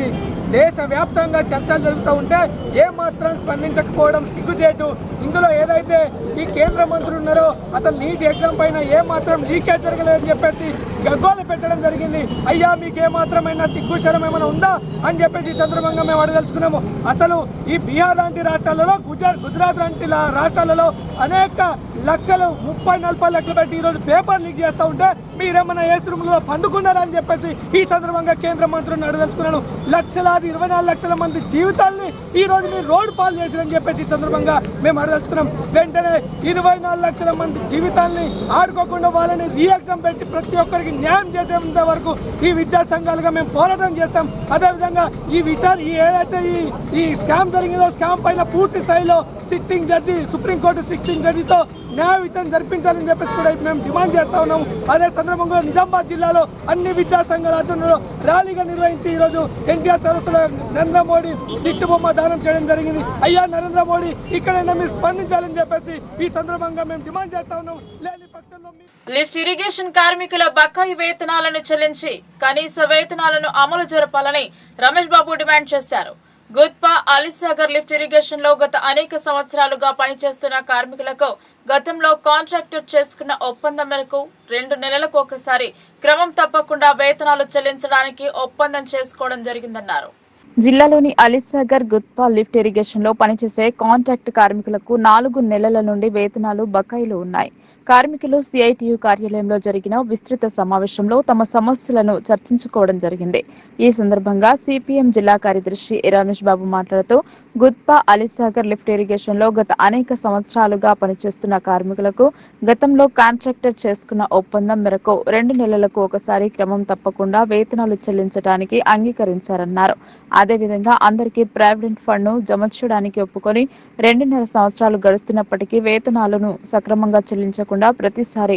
దేశవ్యాప్తంగా చర్చలు జరుగుతూ ఉంటే ఏమాత్రం స్పందించకపోవడం సిగ్గుచేటు. ఇందులో ఏదైతే ఈ కేంద్ర మంత్రులు ఉన్నారో అసలు నీట్ ఎగ్జామ్ పైన ఏమాత్రం లీకేజ్ జరగలేదని చెప్పేసి గగ్గోలు పెట్టడం జరిగింది. అయ్యా మీకు ఏమాత్రమైనా సిగ్గుశరం ఏమైనా ఉందా అని చెప్పేసి సందర్భంగా మేము అడగదలుచుకున్నాము. అసలు ఈ బీహార్ లాంటి రాష్ట్రాలలో, గుజరాత్ లాంటి రాష్ట్రాలలో అనేక లక్షలు 30-40 లక్షలు పెట్టి ఈరోజు పేపర్ లీక్ చేస్తూ ఉంటే మీరేమన్నా ఏసీ రూమ్లో పండుకున్నారని చెప్పేసి ఈ సందర్భంగా కేంద్ర మంత్రులను అడగదలుచుకున్నాను. 24 లక్షల మంది జీవితాల్ని ఈ రోజు మీరు రోడ్డు పాలు చేశారని చెప్పేసి ఈ సందర్భంగా మేము అడగదలుచుకున్నాం. వెంటనే 24 లక్షల మంది జీవితాల్ని ఆడుకోకుండా వాళ్ళని రీఎగ్జామ్ పెట్టి ప్రతి ఒక్కరికి న్యాయం చేసేంత వరకు ఈ విద్యా సంఘాలుగా మేము పోరాటం చేస్తాం. అదేవిధంగా ఏదైతే ఈ స్కామ్ జరిగిందో స్కామ్ పైన పూర్తి స్థాయిలో సిట్టింగ్ జడ్జి, సుప్రీంకోర్టు సిట్టింగ్ జడ్జితో న్యాయ విచారణ జరిపించాలని చెప్పేసి కూడా మేము డిమాండ్ చేస్తా ఉన్నాము. అదే సందర్భంగా నిజామాబాద్ జిల్లాలో అన్ని విద్యా సంఘాల ఆధ్వర్యంలో ర్యాలీగా నిర్వహించి ఈరోజు ఎన్టీఆర్ చౌరస్తాలో నరేంద్ర మోడీ దిష్టి బొమ్మ దానం చేయడం జరిగింది. అయ్యా నరేంద్ర మోడీ ఇక్కడైనా మీరు స్పందించాలని చెప్పేసి ఈ సందర్భంగా మేము డిమాండ్ చేస్తా ఉన్నాం. లేని పక్షంలో లిఫ్ట్ ఇరిగేషన్ కార్మికుల బకాయి వేతనాలను చెల్లించి కనీస వేతనాలను అమలు జరపాలని రమేష్ బాబు డిమాండ్ చేశారు. గుత్పా, అలీసాగర్ లిఫ్ట్ ఇరిగేషన్ లో గత అనేక సంవత్సరాలుగా పనిచేస్తున్న కార్మికులకు గతంలో కాంట్రాక్టర్ చేసుకున్న ఒప్పందం మేరకు 2 నెలలకు ఒకసారి క్రమం తప్పకుండా వేతనాలు చెల్లించడానికి ఒప్పందం చేసుకోవడం జరిగిందన్నారు. జిల్లాలోని అలీసాగర్, గుత్పా లిఫ్ట్ ఇరిగేషన్ లో పనిచేసే కాంట్రాక్ట్ కార్మికులకు 4 నెలల నుండి వేతనాలు బకాయిలు ఉన్నాయి. కార్మికులు సిఐటియు కార్యాలయంలో జరిగిన విస్తృత సమావేశంలో తమ సమస్యలను చర్చించుకోవడం జరిగింది. ఈ సందర్భంగా సిపిఎం జిల్లా కార్యదర్శి రమేష్ బాబు మాట్లాడుతూ గుత్పా, అలీసాగర్ లిఫ్ట్ ఇరిగేషన్ లో గత అనేక సంవత్సరాలుగా పనిచేస్తున్న కార్మికులకు గతంలో కాంట్రాక్టర్ చేసుకున్న ఒప్పందం మేరకు 2 నెలలకు ఒకసారి క్రమం తప్పకుండా వేతనాలు చెల్లించడానికి అంగీకరించారన్నారు. అదేవిధంగా అందరికీ ప్రావిడెంట్ ఫండ్ ను జమ చేయడానికి ఒప్పుకొని 2.5 సంవత్సరాలు గడుస్తున్నప్పటికీ వేతనాలను సక్రమంగా చెల్లించకుండా ప్రతిసారి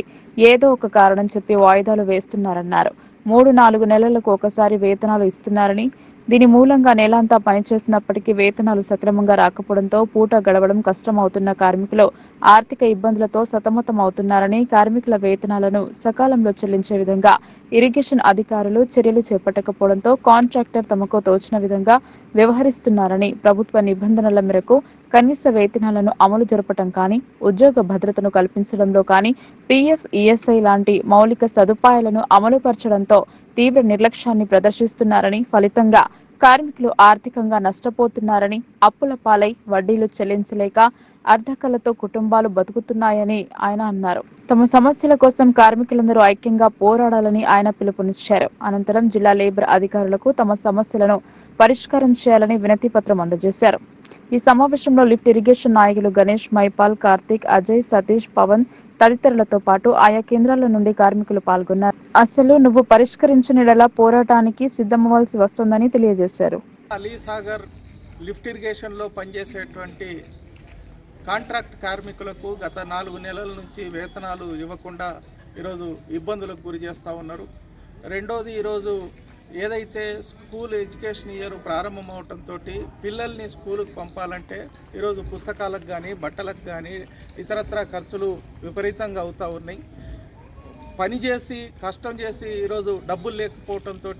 ఏదో ఒక కారణం చెప్పి వాయిదాలు వేస్తున్నారన్నారు. 3-4 నెలలకు ఒకసారి వేతనాలు ఇస్తున్నారని, దీని మూలంగా నెలంతా పనిచేసినప్పటికీ వేతనాలు సక్రమంగా రాకపోవడంతో పూట గడవడం కష్టమవుతున్న కార్మికులు ఆర్థిక ఇబ్బందులతో సతమతమవుతున్నారని, కార్మికుల వేతనాలను సకాలంలో చెల్లించే విధంగా ఇరిగేషన్ అధికారులు చర్యలు చేపట్టకపోవడంతో కాంట్రాక్టర్ తమకు తోచిన విధంగా వ్యవహరిస్తున్నారని, ప్రభుత్వ నిబంధనల మేరకు కనీస వేతనాలను అమలు జరపడం కానీ, ఉద్యోగ భద్రతను కల్పించడంలో కానీ, పీఎఫ్, ఈఎస్ఐ లాంటి మౌలిక సదుపాయాలను అమలుపరచడంతో తీవ్ర నిర్లక్ష్యాన్ని ప్రదర్శిస్తున్నారని, ఫలితంగా కార్మికులు ఆర్థికంగా నష్టపోతున్నారని, అప్పుల పాలై వడ్డీలు చెల్లించలేక అర్ధకలతో కుటుంబాలు బతుకుతున్నాయని ఆయన అన్నారు. తమ సమస్యల కోసం కార్మికులందరూ ఐక్యంగా పోరాడాలని ఆయన పిలుపునిచ్చారు. అనంతరం జిల్లా లేబర్ అధికారులకు తమ సమస్యలను పరిష్కారం చేయాలని వినతి పత్రం అందజేశారు. ఈ సమావేశంలో లిఫ్ట్ ఇరిగేషన్ నాయకులు గణేష్, మైపాల్, కార్తీక్, అజయ్, సతీష్, పవన్ తదితరులతో పాటు ఆయా కేంద్రాల నుండి కార్మికులు పాల్గొన్నారు. అసలు నువ్వు పరిష్కరించనిడలా పోరాటానికి సిద్ధమవ్వాల్సి వస్తుందని తెలియజేశారు. అలీసాగర్ లిఫ్ట్ ఇరిగేషన్లో పనిచేసేటువంటి కాంట్రాక్ట్ కార్మికులకు గత 4 నెలల నుంచి వేతనాలు ఇవ్వకుండా ఈరోజు ఇబ్బందులకు గురి చేస్తూ ఉన్నారు. రెండోది, ఈరోజు ఏదైతే స్కూల్ ఎడ్యుకేషన్ ఇయర్ ప్రారంభమవటంతో పిల్లల్ని స్కూలుకు పంపాలంటే ఈరోజు పుస్తకాలకు కానీ బట్టలకు కానీ ఇతరత్ర ఖర్చులు విపరీతంగా అవుతూ ఉన్నాయి. పనిచేసి కష్టం చేసి ఈరోజు డబ్బులు లేకపోవటంతో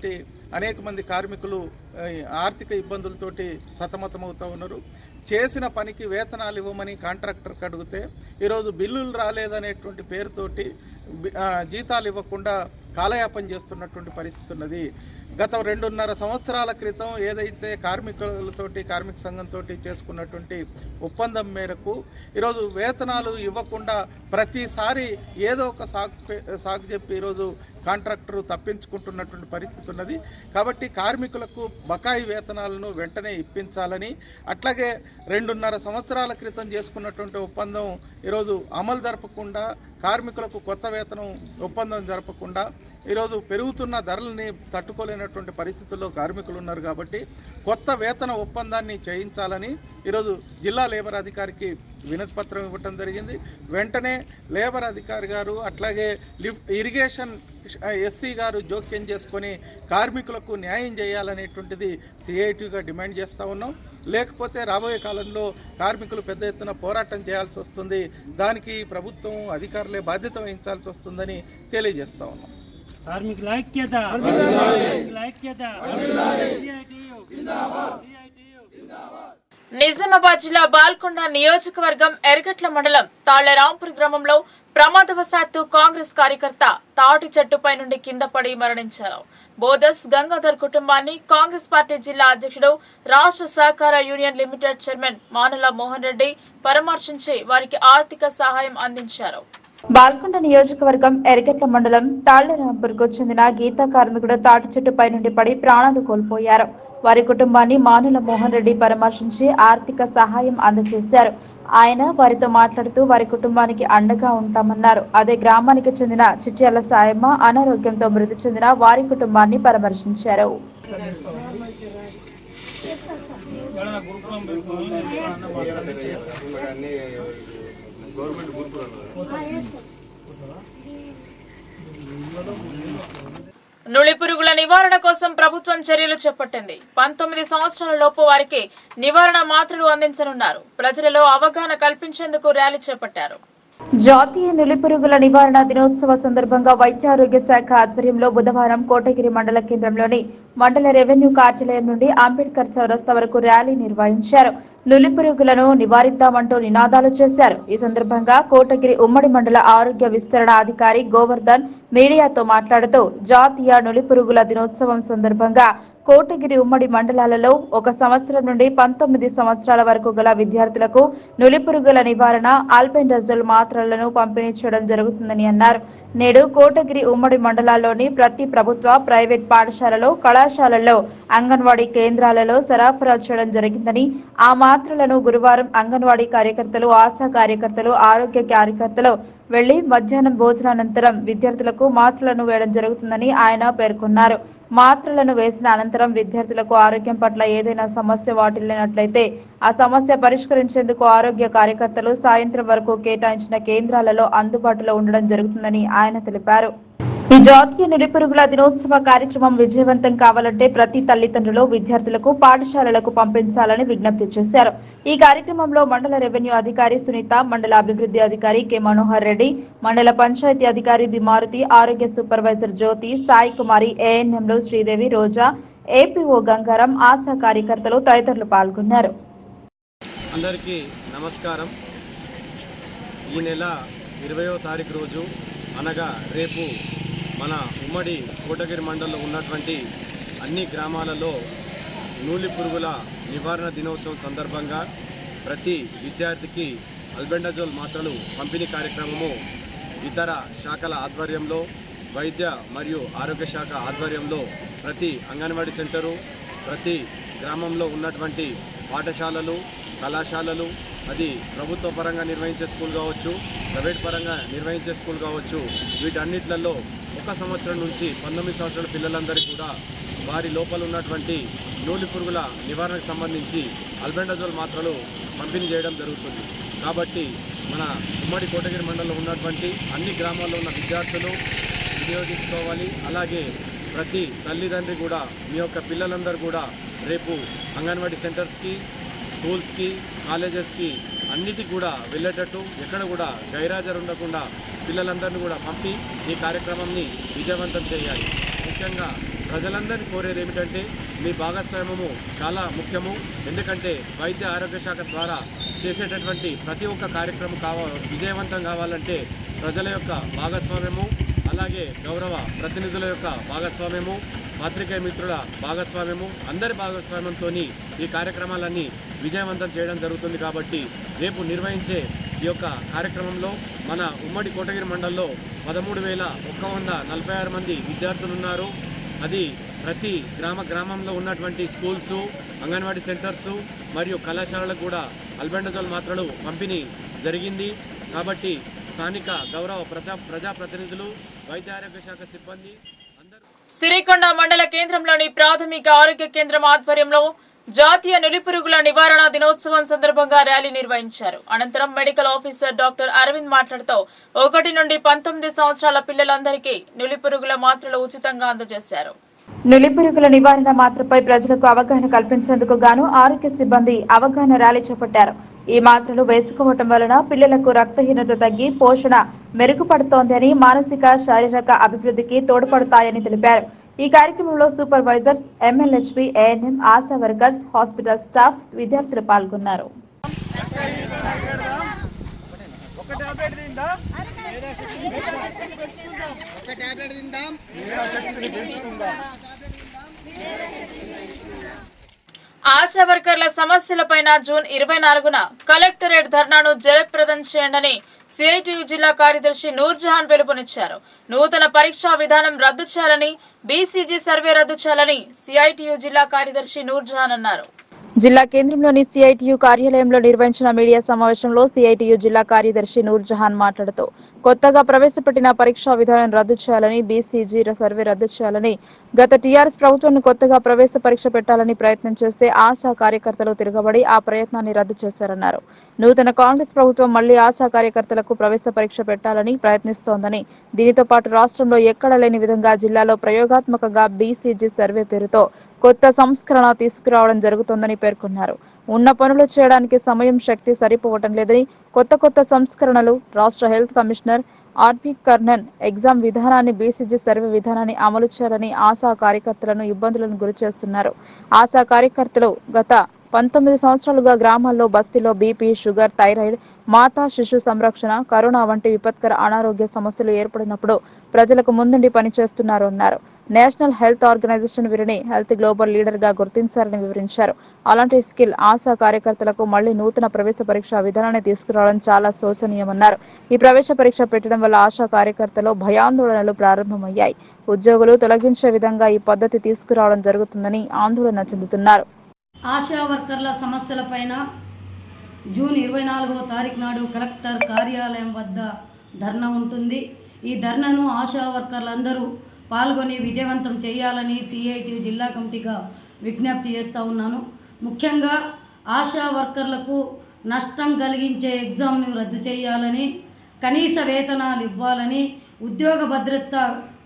అనేక మంది కార్మికులు ఆర్థిక ఇబ్బందులతోటి సతమతమవుతూ ఉన్నారు. చేసిన పనికి వేతనాలు ఇవ్వమని కాంట్రాక్టర్కి అడిగితే ఈరోజు బిల్లులు రాలేదనేటువంటి పేరుతోటి జీతాలు ఇవ్వకుండా కాలయాపన చేస్తున్నటువంటి పరిస్థితి ఉన్నది. గత 2.5 సంవత్సరాల క్రితం ఏదైతే కార్మికులతోటి కార్మిక సంఘంతో చేసుకున్నటువంటి ఒప్పందం మేరకు ఈరోజు వేతనాలు ఇవ్వకుండా ప్రతిసారి ఏదో ఒక సాకు చెప్పి ఈరోజు కాంట్రాక్టర్ తప్పించుకుంటున్నటువంటి పరిస్థితి ఉన్నది. కాబట్టి కార్మికులకు బకాయి వేతనాలను వెంటనే ఇప్పించాలని, అట్లాగే 2.5 సంవత్సరాల క్రితం చేసుకున్నటువంటి ఒప్పందం ఈరోజు అమలు జరపకుండా, కార్మికులకు కొత్త వేతనం ఒప్పందం జరపకుండా ఈరోజు పెరుగుతున్న ధరలని తట్టుకోలేనటువంటి పరిస్థితుల్లో కార్మికులు ఉన్నారు. కాబట్టి కొత్త వేతన ఒప్పందాన్ని చేయించాలని ఈరోజు జిల్లా లేబర్ అధికారికి వినతి పత్రం ఇవ్వటం జరిగింది. వెంటనే లేబర్ అధికారి గారు అట్లాగే ఇరిగేషన్ ఎస్సీ గారు జోక్యం చేసుకొని కార్మికులకు న్యాయం చేయాలనేటువంటిది సిఐటిగా డిమాండ్ చేస్తూ ఉన్నాం. లేకపోతే రాబోయే కాలంలో కార్మికులు పెద్ద ఎత్తున పోరాటం చేయాల్సి వస్తుంది. దానికి ప్రభుత్వం అధికారులే బాధ్యత వహించాల్సి వస్తుందని తెలియజేస్తూ ఉన్నాం. కార్మికుల ఐక్యత, నిజామాబాద్ జిల్లా బాల్కొండ నియోజకవర్గం ఎర్గట్ల మండలం తాళ్లరాంపూర్ గ్రామంలో ప్రమాదవశాత్తు కాంగ్రెస్ కార్యకర్త తాటి చెట్టుపై నుండి కింద పడి మరణించారు. బోదస్ గంగాధర్ కుటుంబాన్ని కాంగ్రెస్ పార్టీ జిల్లా అధ్యక్షుడు, రాష్ట్ర సహకార union limited chairman Manula Mohan Reddy పరామర్శించి వారికి ఆర్థిక సహాయం అందించారు. బాల్కొండ నియోజకవర్గం ఎర్గట్ల మండలం తాళ్లరాంపూర్కు చెందిన గీతా కార్మికుడు తాటి చెట్టుపై నుండి పడి ప్రాణాలు కోల్పోయారు. వారి కుటుంబాన్ని మానుల మోహన్ రెడ్డి పరామర్శించి ఆర్థిక సహాయం అందజేశారు. ఆయన వారితో మాట్లాడుతూ వారి కుటుంబానికి అండగా ఉంటామన్నారు. అదే గ్రామానికి చెందిన చిట్యాల సాయమ్మ అనారోగ్యంతో మృతి చెందిన వారి కుటుంబాన్ని పరామర్శించారు. నులిపురుగుల నివారణ కోసం ప్రభుత్వం చర్యలు చేపట్టింది. 19 సంవత్సరాల లోపు వారికి నివారణ మాత్రలు అందించనున్నారు. ప్రజలలో అవగాహన కల్పించేందుకు ర్యాలీ చేపట్టారు. జాతీయ నులిపురుగుల నివారణ దినోత్సవ సందర్భంగా వైద్యారోగ్య శాఖ ఆధ్వర్యంలో బుధవారం కోటగిరి మండల కేంద్రంలోని మండల రెవెన్యూ కార్యాలయం నుండి అంబేద్కర్ చౌరస్తా వరకు ర్యాలీ నిర్వహించారు. నులిపురుగులను నివారిద్దామంటూ నినాదాలు చేశారు. ఈ సందర్భంగా కోటగిరి ఉమ్మడి మండల ఆరోగ్య విస్తరణ అధికారి గోవర్ధన్ మీడియాతో మాట్లాడుతూ జాతీయ నులిపురుగుల దినోత్సవం సందర్భంగా కోటగిరి ఉమ్మడి మండలాలలో 1 సంవత్సరం నుండి 19 సంవత్సరాల వరకు గల విద్యార్థులకు నులిపురుగుల నివారణ ఆల్బెండజోల్ మాత్రలను పంపిణీ చేయడం జరుగుతుందని అన్నారు. నేడు కోటగిరి ఉమ్మడి మండలాల్లోని ప్రతి ప్రభుత్వ, ప్రైవేట్ పాఠశాలలో, కళాశాలల్లో, అంగన్వాడీ కేంద్రాలలో సరఫరా చేయడం జరిగిందని, ఆ మాత్రలను గురువారం అంగన్వాడీ కార్యకర్తలు, ఆశా కార్యకర్తలు, ఆరోగ్య కార్యకర్తలు వెళ్లి మధ్యాహ్నం భోజనానంతరం విద్యార్థులకు మాత్రలను వేయడం జరుగుతుందని ఆయన పేర్కొన్నారు. మాత్రలను వేసిన అనంతరం విద్యార్థులకు ఆరోగ్యం పట్ల ఏదైనా సమస్య వాటిల్లినట్లయితే ఆ సమస్య పరిష్కరించేందుకు ఆరోగ్య కార్యకర్తలు సాయంత్రం వరకు కేటాయించిన కేంద్రాలలో అందుబాటులో ఉండడం జరుగుతుందని ఆయన తెలిపారు. ఈ జాతీయ నులిపురుగుల దినోత్సవ కార్యక్రమం విజయవంతం కావాలంటే ప్రతి తల్లిదండ్రులు విద్యార్థులకు పాఠశాలలకు పంపించాలని విజ్ఞప్తి చేశారు. ఈ కార్యక్రమంలో మండల రెవెన్యూ అధికారి సునీత, మండల అభివృద్ధి అధికారి కె మనోహర్ రెడ్డి, మండల పంచాయతీ అధికారి బి మారుతి, ఆరోగ్య సూపర్వైజర్ జ్యోతి, సాయి కుమారి, ఏఎన్ఎంలు శ్రీదేవి, రోజా, ఏపీఓ గంగారం, ఆశా కార్యకర్తలు తదితరులు పాల్గొన్నారు. అందరికీ నమస్కారం. ఈ నెల 20వ తారీఖు రోజు అనగా రేపు మన ఉమ్మడి కోటగిరి మండలంలో ఉన్నటువంటి అన్ని గ్రామాలలో నూలి పురుగుల నివారణ దినోత్సవం సందర్భంగా ప్రతి విద్యార్థికి అల్బెండజోల్ మాత్రలు పంపిణీ కార్యక్రమము ఇతర శాఖల ఆధ్వర్యంలో వైద్య మరియు ఆరోగ్య శాఖ ఆధ్వర్యంలో ప్రతి అంగన్వాడీ సెంటరు, ప్రతి గ్రామంలో ఉన్నటువంటి పాఠశాలలు, కళాశాలలు, అది ప్రభుత్వ పరంగా నిర్వహించే స్కూల్ కావచ్చు, ప్రైవేట్ పరంగా నిర్వహించే స్కూల్ కావచ్చు, వీటన్నిట్లలో 1 సంవత్సరం నుంచి 19 సంవత్సరాల పిల్లలందరికీ కూడా వారి లోపల ఉన్నటువంటి నూలి పురుగుల నివారణకు సంబంధించి అల్బెండజోల్ మాత్రలు పంపిణీ చేయడం జరుగుతుంది. కాబట్టి మన ఉమ్మడి కోటగిరి మండలంలో ఉన్నటువంటి అన్ని గ్రామాల్లో ఉన్న విద్యార్థులు వినియోగించుకోవాలి. అలాగే ప్రతి తల్లిదండ్రి కూడా మీ యొక్క పిల్లలందరూ కూడా రేపు అంగన్వాడీ సెంటర్స్కి, స్కూల్స్కి, కాలేజెస్కి అన్నిటికి కూడా వెళ్ళేటట్టు ఎక్కడ కూడా గైరాజరు ఉండకుండా పిల్లలందరినీ కూడా పంపి ఈ కార్యక్రమాన్ని విజయవంతం చేయాలి. ముఖ్యంగా ప్రజలందరినీ కోరేది ఏమిటంటే మీ భాగస్వామ్యము చాలా ముఖ్యము. ఎందుకంటే వైద్య ఆరోగ్య శాఖ ద్వారా చేసేటటువంటి ప్రతి ఒక్క కార్యక్రమం విజయవంతం కావాలంటే ప్రజల యొక్క భాగస్వామ్యము, అలాగే గౌరవ ప్రతినిధుల యొక్క భాగస్వామ్యము, పాత్రికేయ మిత్రుల భాగస్వామ్యము, అందరి భాగస్వామ్యంతో ఈ కార్యక్రమాలన్నీ విజయవంతం చేయడం జరుగుతుంది. కాబట్టి రేపు నిర్వహించే ఈ యొక్క కార్యక్రమంలో మన ఉమ్మడి కోటగిరి మండలంలో 13,146 మంది విద్యార్థులు ఉన్నారు. అది ప్రతి గ్రామంలో ఉన్నటువంటి స్కూల్స్, అంగన్వాడీ సెంటర్స్ మరియు కళాశాలలకు కూడా అల్బెండజోల్ మాత్రలు పంపిణీ జరిగింది. కాబట్టి స్థానిక గౌరవ ప్రజాప్రతినిధులు, వైద్య ఆరోగ్య శాఖ సిబ్బంది అందరూ సిరికొండ మండల కేంద్రంలోని ప్రాథమిక ఆరోగ్య కేంద్రం ఆధ్వర్యంలో జాతీయ నులిపురుగుల నివారణ దినోత్సవం సందర్భంగా ర్యాలీ నిర్వహించారు. అనంతరం మెడికల్ ఆఫీసర్ డాక్టర్ అరవింద్ మాట్లాడుతూ 1 నుండి 19 సంవత్సరాల పిల్లలందరికీ నులిపురుగుల మాత్రలు ఉచితంగా అందజేశారు. నులిపురుగుల నివారణ మాత్రపై ప్రజలకు అవగాహన కల్పించేందుకు గాను ఆరోగ్య సిబ్బంది అవగాహన ర్యాలీ చేపట్టారు. ఈ మాత్రలు వేసుకోవటం వలన పిల్లలకు రక్తహీనత తగ్గి పోషణ మెరుగుపడుతోంది అని, మానసిక శారీరక అభివృద్ధికి తోడ్పడతాయని తెలిపారు. ఈ కార్యక్రమంలో supervisors, MLHP, ANM, ASHA workers, hospital staff, విద్యార్థులు పాల్గొన్నారు. ఆశా వర్కర్ల సమస్యలపైన జూన్ 24న కలెక్టరేట్ ధర్నాను జయప్రదం చేయండి సిఐటియు జిల్లా కార్యదర్శి నూర్జహాన్ పిలుపునిచ్చారు. నూతన పరీక్షా విధానం రద్దు చేయాలని, బీసీజీ సర్వే రద్దు చేయాలని సిఐటియు జిల్లా కార్యదర్శి నూర్జహాన్ అన్నారు. జిల్లా కేంద్రంలోని సిఐటియు కార్యాలయంలో నిర్వహించిన మీడియా సమావేశంలో సిఐటియు జిల్లా కార్యదర్శి నూర్జహాన్ మాట్లాడుతూ కొత్తగా ప్రవేశపెట్టిన పరీక్షా విధానం రద్దు చేయాలని, బీసీజీ సర్వే రద్దు చేయాలని, గత టీఆర్ఎస్ ప్రభుత్వం కొత్తగా ప్రవేశ పరీక్ష పెట్టాలని ప్రయత్నం చేస్తే ఆశా కార్యకర్తలు తిరగబడి ఆ ప్రయత్నాన్ని రద్దు చేశారన్నారు. నూతన కాంగ్రెస్ ప్రభుత్వం మళ్లీ ఆశా కార్యకర్తలకు ప్రవేశ పరీక్ష పెట్టాలని ప్రయత్నిస్తోందని, దీనితో పాటు రాష్ట్రంలో ఎక్కడా లేని విధంగా జిల్లాలో ప్రయోగాత్మకంగా బీసీజీ సర్వే పేరుతో కొత్త సంస్కరణ తీసుకురావడం జరుగుతోందని పేర్కొన్నారు. ఉన్న పనులు చేయడానికి సమయం, శక్తి సరిపోవటం లేదని, కొత్త సంస్కరణలు రాష్ట్ర హెల్త్ కమిషనర్ ఆర్పి కర్ణన్ ఎగ్జామ్ విధానాన్ని, బీసీజీ సర్వే విధానాన్ని అమలు చేయాలని ఆశా కార్యకర్తలను ఇబ్బందులను గురి చేస్తున్నారు. ఆశా కార్యకర్తలు గత 19 సంవత్సరాలుగా గ్రామాల్లో, బస్తీలో బీపీ, షుగర్, థైరాయిడ్, మాతా శిశు సంరక్షణ, కరోనా వంటి విపత్కర అనారోగ్య సమస్యలు ఏర్పడినప్పుడు ప్రజలకు ముందుండి పనిచేస్తున్నారు అన్నారు. నేషనల్ హెల్త్ ఆర్గనైజేషన్ వీరిని హెల్త్ గ్లోబల్ లీడర్ గా గుర్తించారని వివరించారు. అలాంటి స్కిల్ ఆశా కార్యకర్తలకు మళ్లీ నూతన ప్రవేశ పరీక్ష విధానాన్ని తీసుకురావడం చాలా శోచనీయమన్నారు. ఈ ప్రవేశ పరీక్ష పెట్టడం వల్ల ఆశా కార్యకర్తలు భయాందోళనలు ప్రారంభమయ్యాయి. ఉద్యోగులు తొలగించే విధంగా ఈ పద్ధతి తీసుకురావడం జరుగుతుందని ఆందోళన చెందుతున్నారు. ఆశా వర్కర్ల సమస్యలపైన జూన్ 24వ తారీఖు నాడు కలెక్టర్ కార్యాలయం వద్ద ధర్నా ఉంటుంది. ఈ ధర్నాను ఆశా వర్కర్లందరూ పాల్గొని విజయవంతం చేయాలని సిఐటియు జిల్లా కమిటీగా విజ్ఞప్తి చేస్తూ ఉన్నాను. ముఖ్యంగా ఆశా వర్కర్లకు నష్టం కలిగించే ఎగ్జామ్ను రద్దు చేయాలని, కనీస వేతనాలు ఇవ్వాలని, ఉద్యోగ భద్రత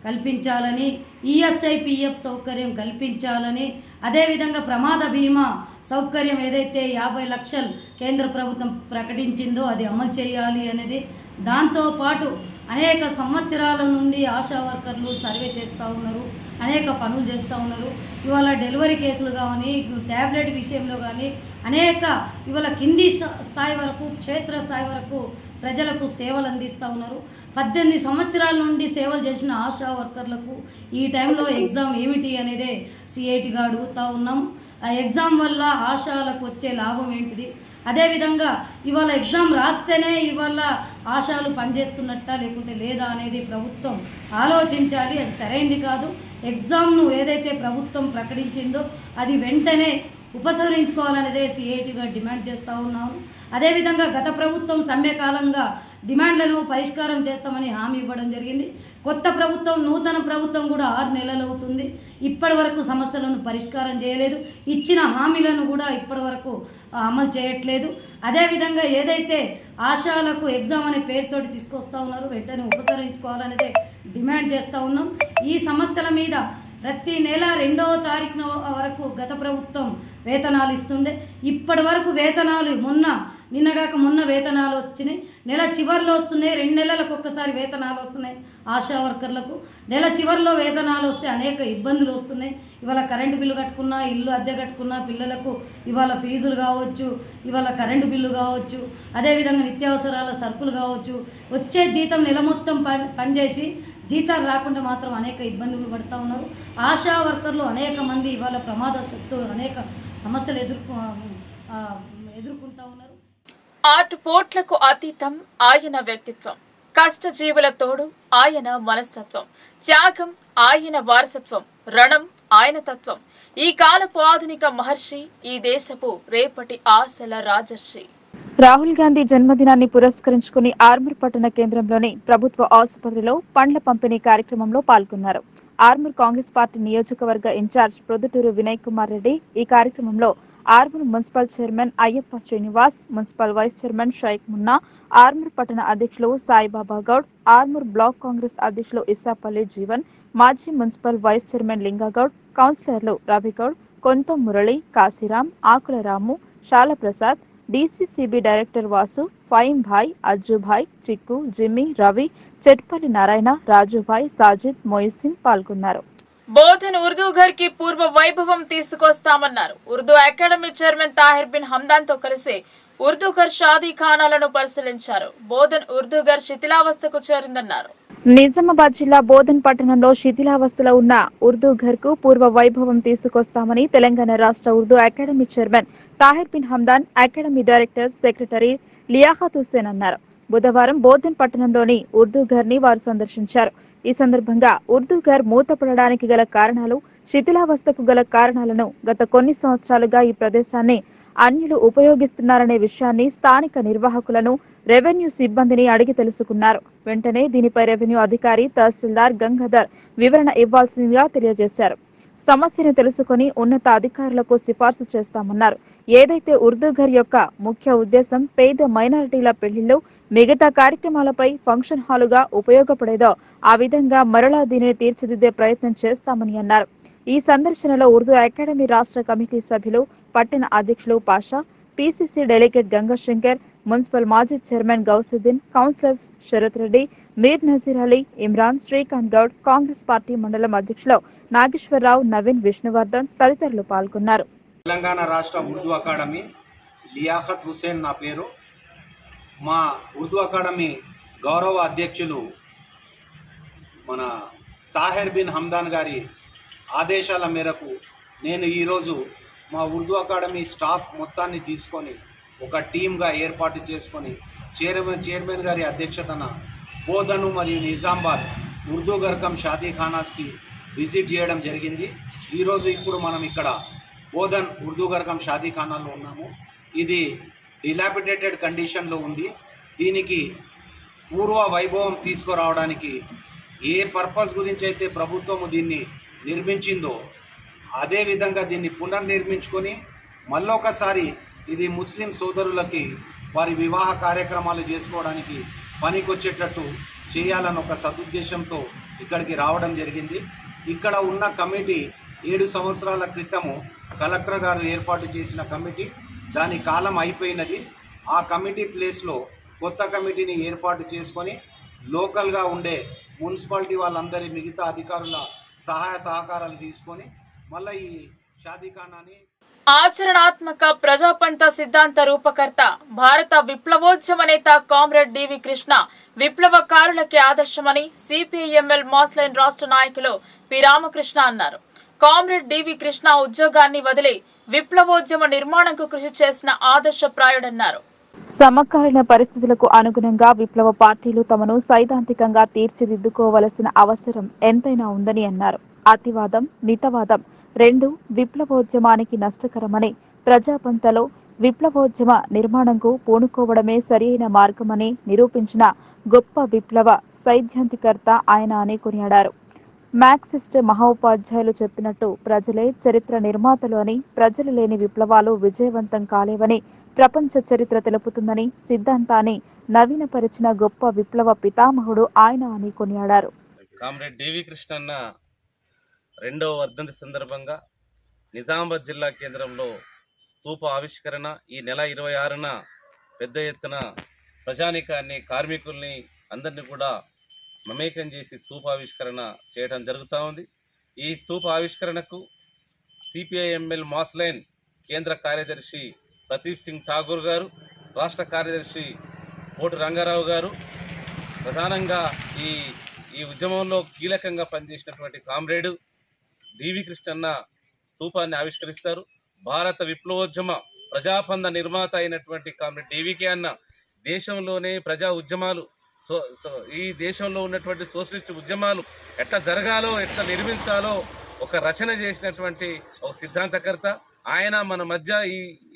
కల్పించాలని, ఈఎస్ఐ పిఎఫ్ సౌకర్యం కల్పించాలని, అదేవిధంగా ప్రమాద బీమా సౌకర్యం ఏదైతే 50 లక్షలు కేంద్ర ప్రభుత్వం ప్రకటించిందో అది అమలు చేయాలి అనేది. దాంతోపాటు అనేక సంవత్సరాల నుండి ఆశా వర్కర్లు సర్వే చేస్తూ ఉన్నారు, అనేక పనులు చేస్తూ ఉన్నారు. ఇవాళ డెలివరీ కేసులు కానీ, ట్యాబ్లెట్ విషయంలో కానీ అనేక ఇవాళ కింది స్థాయి వరకు, క్షేత్ర స్థాయి వరకు ప్రజలకు సేవలు అందిస్తూ ఉన్నారు. 18 సంవత్సరాల నుండి సేవలు చేసిన ఆశా వర్కర్లకు ఈ టైంలో ఎగ్జామ్ ఏమిటి అనేదే సిఐటిగా అడుగుతూ ఉన్నాం. ఆ ఎగ్జామ్ వల్ల ఆశాలకు వచ్చే లాభం ఏంటిది, అదేవిధంగా ఇవాళ ఎగ్జామ్ రాస్తేనే ఇవాళ ఆశాలు పనిచేస్తున్నట్ట లేకుంటే లేదా అనేది ప్రభుత్వం ఆలోచించాలి. అది సరైంది కాదు. ఎగ్జామ్ను ఏదైతే ప్రభుత్వం ప్రకటించిందో అది వెంటనే ఉపసంహరించుకోవాలనేదే సిఐటిగా డిమాండ్ చేస్తూ ఉన్నాము. అదేవిధంగా గత ప్రభుత్వం సమ్మెకాలంగా డిమాండ్లను పరిష్కారం చేస్తామని హామీ ఇవ్వడం జరిగింది. కొత్త ప్రభుత్వం, నూతన ప్రభుత్వం కూడా 6 నెలలు అవుతుంది. ఇప్పటి వరకు సమస్యలను పరిష్కారం చేయలేదు. ఇచ్చిన హామీలను కూడా ఇప్పటి వరకు అమలు చేయట్లేదు. అదేవిధంగా ఏదైతే ఆశాలకు ఎగ్జామ్ అనే పేరుతోటి తీసుకొస్తూ ఉన్నారో వెంటనే ఉపసంహరించుకోవాలనేదే డిమాండ్ చేస్తూ ఉన్నాం. ఈ సమస్యల మీద ప్రతి నెల 2వ తారీఖున వరకు గత ప్రభుత్వం వేతనాలు ఇస్తుండే. ఇప్పటి వరకు వేతనాలు నిన్నగాక మొన్న వేతనాలు వచ్చినాయి. నెల చివరిలో వస్తున్నాయి. 2 నెలలకు ఒక్కసారి వేతనాలు వస్తున్నాయి ఆశా వర్కర్లకు. నెల చివరిలో వేతనాలు వస్తే అనేక ఇబ్బందులు వస్తున్నాయి. ఇవాళ కరెంటు బిల్లు కట్టుకున్నా, ఇల్లు అద్దె కట్టుకున్నా, పిల్లలకు ఇవాళ ఫీజులు కావచ్చు, ఇవాళ కరెంటు బిల్లు కావచ్చు, అదేవిధంగా నిత్యావసరాల సరుకులు కావచ్చు. వచ్చే జీతం నెల మొత్తం పనిచేసి జీతాలు రాకుండా మాత్రం అనేక ఇబ్బందులు పడుతూ ఉన్నారు. ఆశా వర్కర్లు అనేక మంది ఇవాళ ప్రమాదవశాత్తు అనేక సమస్యలు ఎదుర్కొంటూ ఉన్నారు. ఆటుపోట్లకు అతీతం ఆయన వ్యక్తిత్వం, కష్టజీవుల తోడు ఆయన మనస్తత్వం, త్యాగం ఆయన వారసత్వం, రణం ఆయన తత్వం. ఈ కాలపు ఆధునిక మహర్షి, ఈ దేశపు రేపటి ఆశల రాజర్షి. రాహుల్ గాంధీ జన్మదినాన్ని పురస్కరించుకుని ఆర్మూర్ పట్టణ కేంద్రంలోని ప్రభుత్వ ఆసుపత్రిలో పండ్ల పంపిణీ కార్యక్రమంలో పాల్గొన్నారు. ఆర్మూర్ కాంగ్రెస్ పార్టీ నియోజకవర్గ ఇన్ఛార్జ్ ప్రొద్దుటూరు వినయ్ కుమార్ రెడ్డి ఈ కార్యక్రమంలో Armoor municipal chairman Ayyappa Srinivas, municipal vice chairman Shaik Munna, Armoor పట్టణ అధ్యక్షులు సాయిబాబా గౌడ్, ఆర్మూర్ బ్లాక్ కాంగ్రెస్ అధ్యక్షులు ఇస్సాపల్లి జీవన్, మాజీ మున్సిపల్ వైస్ చైర్మన్ లింగగౌడ్, కౌన్సిలర్లు రవిగౌడ్, కొంత మురళి, కాశీరాం, ఆకుల రాము, శాలప్రసాద్, డీసీసీబీ డైరెక్టర్ వాసు, ఫైమ్ భాయ్, అజ్జుభాయ్, చిక్కు, జిమ్మి, రవి, చెట్పల్లి నారాయణ, రాజుభాయ్, సాజిద్, మొయిసిన్ పాల్గొన్నారు. బోధన్ ఉర్దూ ఘర్ కి పూర్వ వైభవం తీసుకొస్తామన్నారు. ఉర్దూ అకాడమీ చైర్మన్ తాహిర్ బిన్ హమ్దాన్ తో కలిసి ఉర్దూ ఘర్ షాదీ ఖానాలను పరిశీలించారు. బోధన్ ఉర్దూ ఘర్ శిథిలావస్థకు చేరిందన్నారు. నిజామాబాద్ జిల్లా బోధన్ పట్టణంలో శిథిలావస్థలో ఉన్న ఉర్దూ ఘర్ కు పూర్వ వైభవం తీసుకొస్తామని తెలంగాణ రాష్ట్ర Urdu academy chairman Tahir bin Hamdan, academy director secretary Liaqat Hussain అన్నారు. బుధవారం బోధన్ పట్టణంలోని ఉర్దూ ఘర్ ని వారు సందర్శించారు. ఈ సందర్భంగా ఉర్దూ ఘర్ మూతపడడానికి గల కారణాలు, శిథిలావస్థకు గల కారణాలను, గత కొన్ని సంవత్సరాలుగా ఈ ప్రదేశాన్ని అన్యులు ఉపయోగిస్తున్నారనే విషయాన్ని స్థానిక నిర్వాహకులను, రెవెన్యూ సిబ్బందిని అడిగి తెలుసుకున్నారు. వెంటనే దీనిపై రెవెన్యూ అధికారి తహసీల్దార్ గంగాధర్ వివరణ ఇవ్వాల్సిందిగా తెలియజేశారు. సమస్యను తెలుసుకుని ఉన్నత అధికారులకు సిఫార్సు చేస్తామన్నారు. ఏదైతే ఉర్దూ ఘర్ యొక్క ముఖ్య ఉద్దేశం పేద మైనారిటీల పెళ్లిళ్లు, మిగతా కార్యక్రమాలపై ఫంక్షన్ హాలుగా ఉపయోగపడేదో ఆ విధంగా మరలా దీనిని తీర్చిదిద్దే ప్రయత్నం చేస్తామని అన్నారు. ఈ సందర్శనలో ఉర్దూ అకాడమీ రాష్ట్ర కమిటీ సభ్యులు, పట్టణ అధ్యక్షులు Pasha, PCC delegate Gangashankar, municipal మాజీ చైర్మన్ గౌసుద్దీన్, కౌన్సిలర్స్ శరత్ రెడ్డి, మీర్ నజీర్ అలీ, ఇమ్రాన్, శ్రీకాంత్ గౌడ్, కాంగ్రెస్ పార్టీ మండలం అధ్యక్షులు నాగేశ్వరరావు, నవీన్, విష్ణువర్ధన్ తదితరులు పాల్గొన్నారు. తెలంగాణ రాష్ట్ర ఉర్దూ అకాడమీ లియాఖత్ హుస్సేన్ నా పేరు. మా ఉర్దూ అకాడమీ గౌరవ అధ్యక్షులు మన తాహిర్ బిన్ హమ్దాన్ గారి ఆదేశాల మేరకు నేను ఈరోజు మా ఉర్దూ అకాడమీ స్టాఫ్ మొత్తాన్ని తీసుకొని ఒక టీమ్గా ఏర్పాటు చేసుకొని చైర్మన్ గారి అధ్యక్షతన బోధను మరియు నిజామాబాద్ ఉర్దూ ఘర్ కమ్ షాదీ ఖానాస్కి విజిట్ చేయడం జరిగింది. ఈరోజు ఇప్పుడు మనం ఇక్కడ బోధన్ ఉర్దూ ఘర్ కమ్ షాదీ ఖానాలో ఉన్నాము. ఇది డిలాపిడేటెడ్ కండిషన్లో ఉంది. దీనికి పూర్వ వైభవం తీసుకురావడానికి ఏ పర్పస్ గురించి అయితే ప్రభుత్వము దీన్ని నిర్మించిందో అదేవిధంగా దీన్ని పునర్నిర్మించుకొని మళ్ళొకసారి ఇది ముస్లిం సోదరులకి వారి వివాహ కార్యక్రమాలు చేసుకోవడానికి పనికొచ్చేటట్టు చేయాలని ఒక సదుద్దేశంతో ఇక్కడికి రావడం జరిగింది. ఇక్కడ ఉన్న కమిటీ 7 సంవత్సరాల క్రితము కలెక్టర్ గారు ఏర్పాటు చేసిన కమిటీ, దాని కాలం అయిపోయినది. ఆ కమిటీ ప్లేస్లో కొత్త కమిటీని ఏర్పాటు చేసుకొని లోకల్గా ఉండే మున్సిపాలిటీ వాళ్ళందరి మిగతా అధికారుల సహాయ సహకారాలు తీసుకొని మళ్ళీ ఈ షాదీఖానాని ఆచరణాత్మక ప్రజాపంత సిద్ధాంత రూపకర్త భారత విప్లవోద్యమ నేత కామ్రేడ్ డివి కృష్ణ విప్లవకారులకి ఆదర్శమని సిపిఐఎంఎల్ మాస్లైన్ రాష్ట్ర నాయకులు పి రామకృష్ణ అన్నారు. కామ్రేడ్ డివి కృష్ణ ఉద్యోగాన్ని వదిలి విప్లవోద్యమ నిర్మాణంకు కృషి చేసిన ఆదర్శప్రాయుడన్నారు. సమకాలీన పరిస్థితులకు అనుగుణంగా విప్లవ పార్టీలు తమను సైద్ధాంతికంగా తీర్చిదిద్దుకోవలసిన అవసరం ఎంతైనా ఉందని అన్నారు. అతివాదం, మితవాదం రెండు విప్లవోద్యమానికి నష్టకరమని, ప్రజాపంతలో విప్లవోద్యమ నిర్మాణంకు పూనుకోవడమే సరియైన మార్గమని నిరూపించిన గొప్ప విప్లవ సైద్ధాంతికర్త ఆయన అని కొనియాడారు. మార్క్సిస్ట్ మహోపాధ్యాయులు చెప్పినట్టు ప్రజలే చరిత్ర నిర్మాతలు అని, ప్రజలు లేని విప్లవాలు విజయవంతం కాలేవని ప్రపంచ చరిత్ర తెలుపుతుందని సిద్ధాంతాన్ని నవీనపరిచిన గొప్ప విప్లవ పితామహుడు ఆయన అని కొనియాడారు. కామ్రేడ్ డివి కృష్ణన్న రెండవ వర్ధంతి సందర్భంగా నిజామాబాద్ జిల్లా కేంద్రంలో స్తూప ఆవిష్కరణ ఈ నెల 26న పెద్ద ఎత్తున ప్రజానీకాన్ని, కార్మికుల్ని అందరినీ కూడా మమేకం చేసి స్తూపావిష్కరణ చేయడం జరుగుతూ ఉంది. ఈ స్తూప ఆవిష్కరణకు సిపిఐఎంఎల్ మాస్లైన్ కేంద్ర కార్యదర్శి ప్రదీప్ సింగ్ ఠాగూర్ గారు, రాష్ట్ర కార్యదర్శి పోటు రంగారావు గారు, ప్రధానంగా ఈ ఉద్యమంలో కీలకంగా పనిచేసినటువంటి కామ్రేడు డివి కృష్ణన్న స్తూపాన్ని ఆవిష్కరిస్తారు. భారత విప్లవోద్యమ ప్రజాపంద నిర్మాత అయినటువంటి కామ్రేడ్ డివికే అన్న దేశంలోనే ప్రజా ఉద్యమాలు, ఈ దేశంలో ఉన్నటువంటి సోషలిస్ట్ ఉద్యమాలు ఎట్లా జరగాలో, ఎట్లా నిర్మించాలో ఒక రచన చేసినటువంటి ఒక సిద్ధాంతకర్త ఆయన. మన మధ్య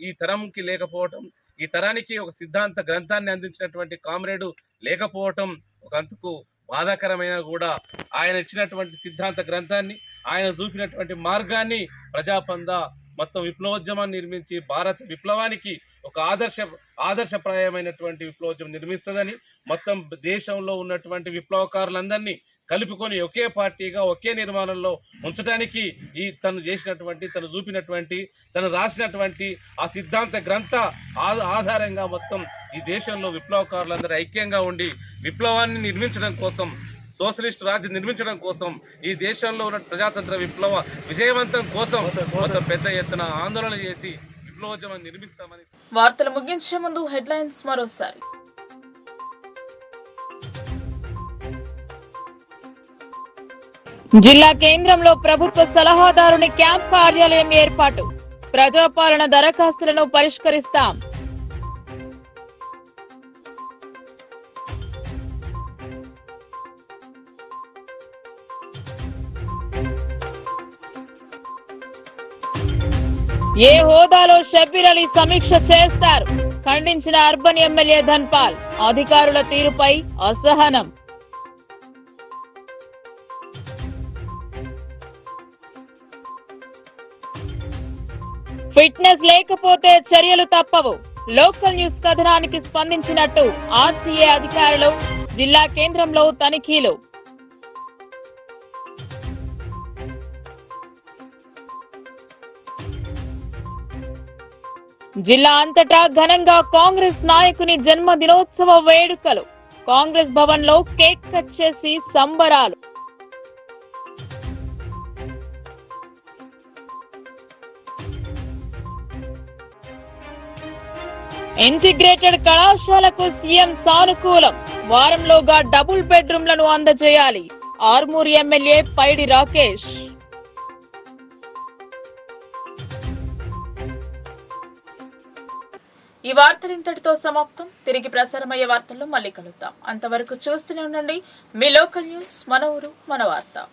ఈ తరంకి లేకపోవటం, ఈ తరానికి ఒక సిద్ధాంత గ్రంథాన్ని అందించినటువంటి కామ్రేడు లేకపోవటం ఒక అంతకు బాధాకరమైన కూడా ఆయన ఇచ్చినటువంటి సిద్ధాంత గ్రంథాన్ని, ఆయన చూపినటువంటి మార్గాన్ని ప్రజాపంద మొత్తం విప్లవోద్యమాన్ని నిర్మించి భారత విప్లవానికి ఒక ఆదర్శప్రాయమైనటువంటి విప్లవోద్యమం నిర్మిస్తుందని, మొత్తం దేశంలో ఉన్నటువంటి విప్లవకారులందరినీ కలుపుకొని ఒకే పార్టీగా, ఒకే నిర్మాణంలో ఉంచడానికి తను చేసినటువంటి, తను చూపినటువంటి, తను రాసినటువంటి ఆ సిద్ధాంత గ్రంథ ఆధారంగా మొత్తం ఈ దేశంలో విప్లవకారులందరూ ఐక్యంగా ఉండి విప్లవాన్ని నిర్మించడం కోసం, సోషలిస్ట్ రాజ్యం నిర్మించడం కోసం, ఈ దేశంలో ఉన్న ప్రజాతంత్ర విప్లవ విజయవంతం కోసం పెద్ద ఎత్తున ఆందోళన చేసి విప్లవోద్యమం నిర్మిస్తామని. వార్తలు ముగించే ముందు హెడ్లైన్స్ మరోసారి. జిల్లా కేంద్రంలో ప్రభుత్వ సలహాదారుని క్యాంప్ కార్యాలయం ఏర్పాటు. ప్రజాపాలన దరఖాస్తులను పరిష్కరిస్తాం. ఏ హోదాలో షబ్బీర్ అలీ సమీక్ష చేస్తారు? ఖండించిన అర్బన్ ఎమ్మెల్యే ధన్పాల్. అధికారుల తీరుపై అసహనం. ఫిట్నెస్ లేకపోతే చర్యలు తప్పవు. లోకల్ న్యూస్ కథనానికి స్పందించినట్టు ఆర్టీఏ అధికారులు. జిల్లా కేంద్రంలో తనిఖీలు. జిల్లా అంతటా ఘనంగా కాంగ్రెస్ నాయకుని జన్మదినోత్సవ వేడుకలు. కాంగ్రెస్ భవన్ లో కేక్ కట్ చేసి సంబరాలు. ఇంటిగ్రేటెడ్ కళాశాలకు సీఎం సానుకూలం. వారంలోగా డబుల్ బెడ్రూమ్లను అందజేయాలి. ఆర్మూరు ఎమ్మెల్యే పైడి రాకేష్. ఈ వార్తలు ఇంతటితో సమాప్తం. తిరిగి ప్రసారమయ్యే వార్తల్లో మళ్ళీ కలుద్దాం. అంతవరకు చూస్తూనే ఉండండి మీ లోకల్ న్యూస్, మన ఊరు మన వార్త.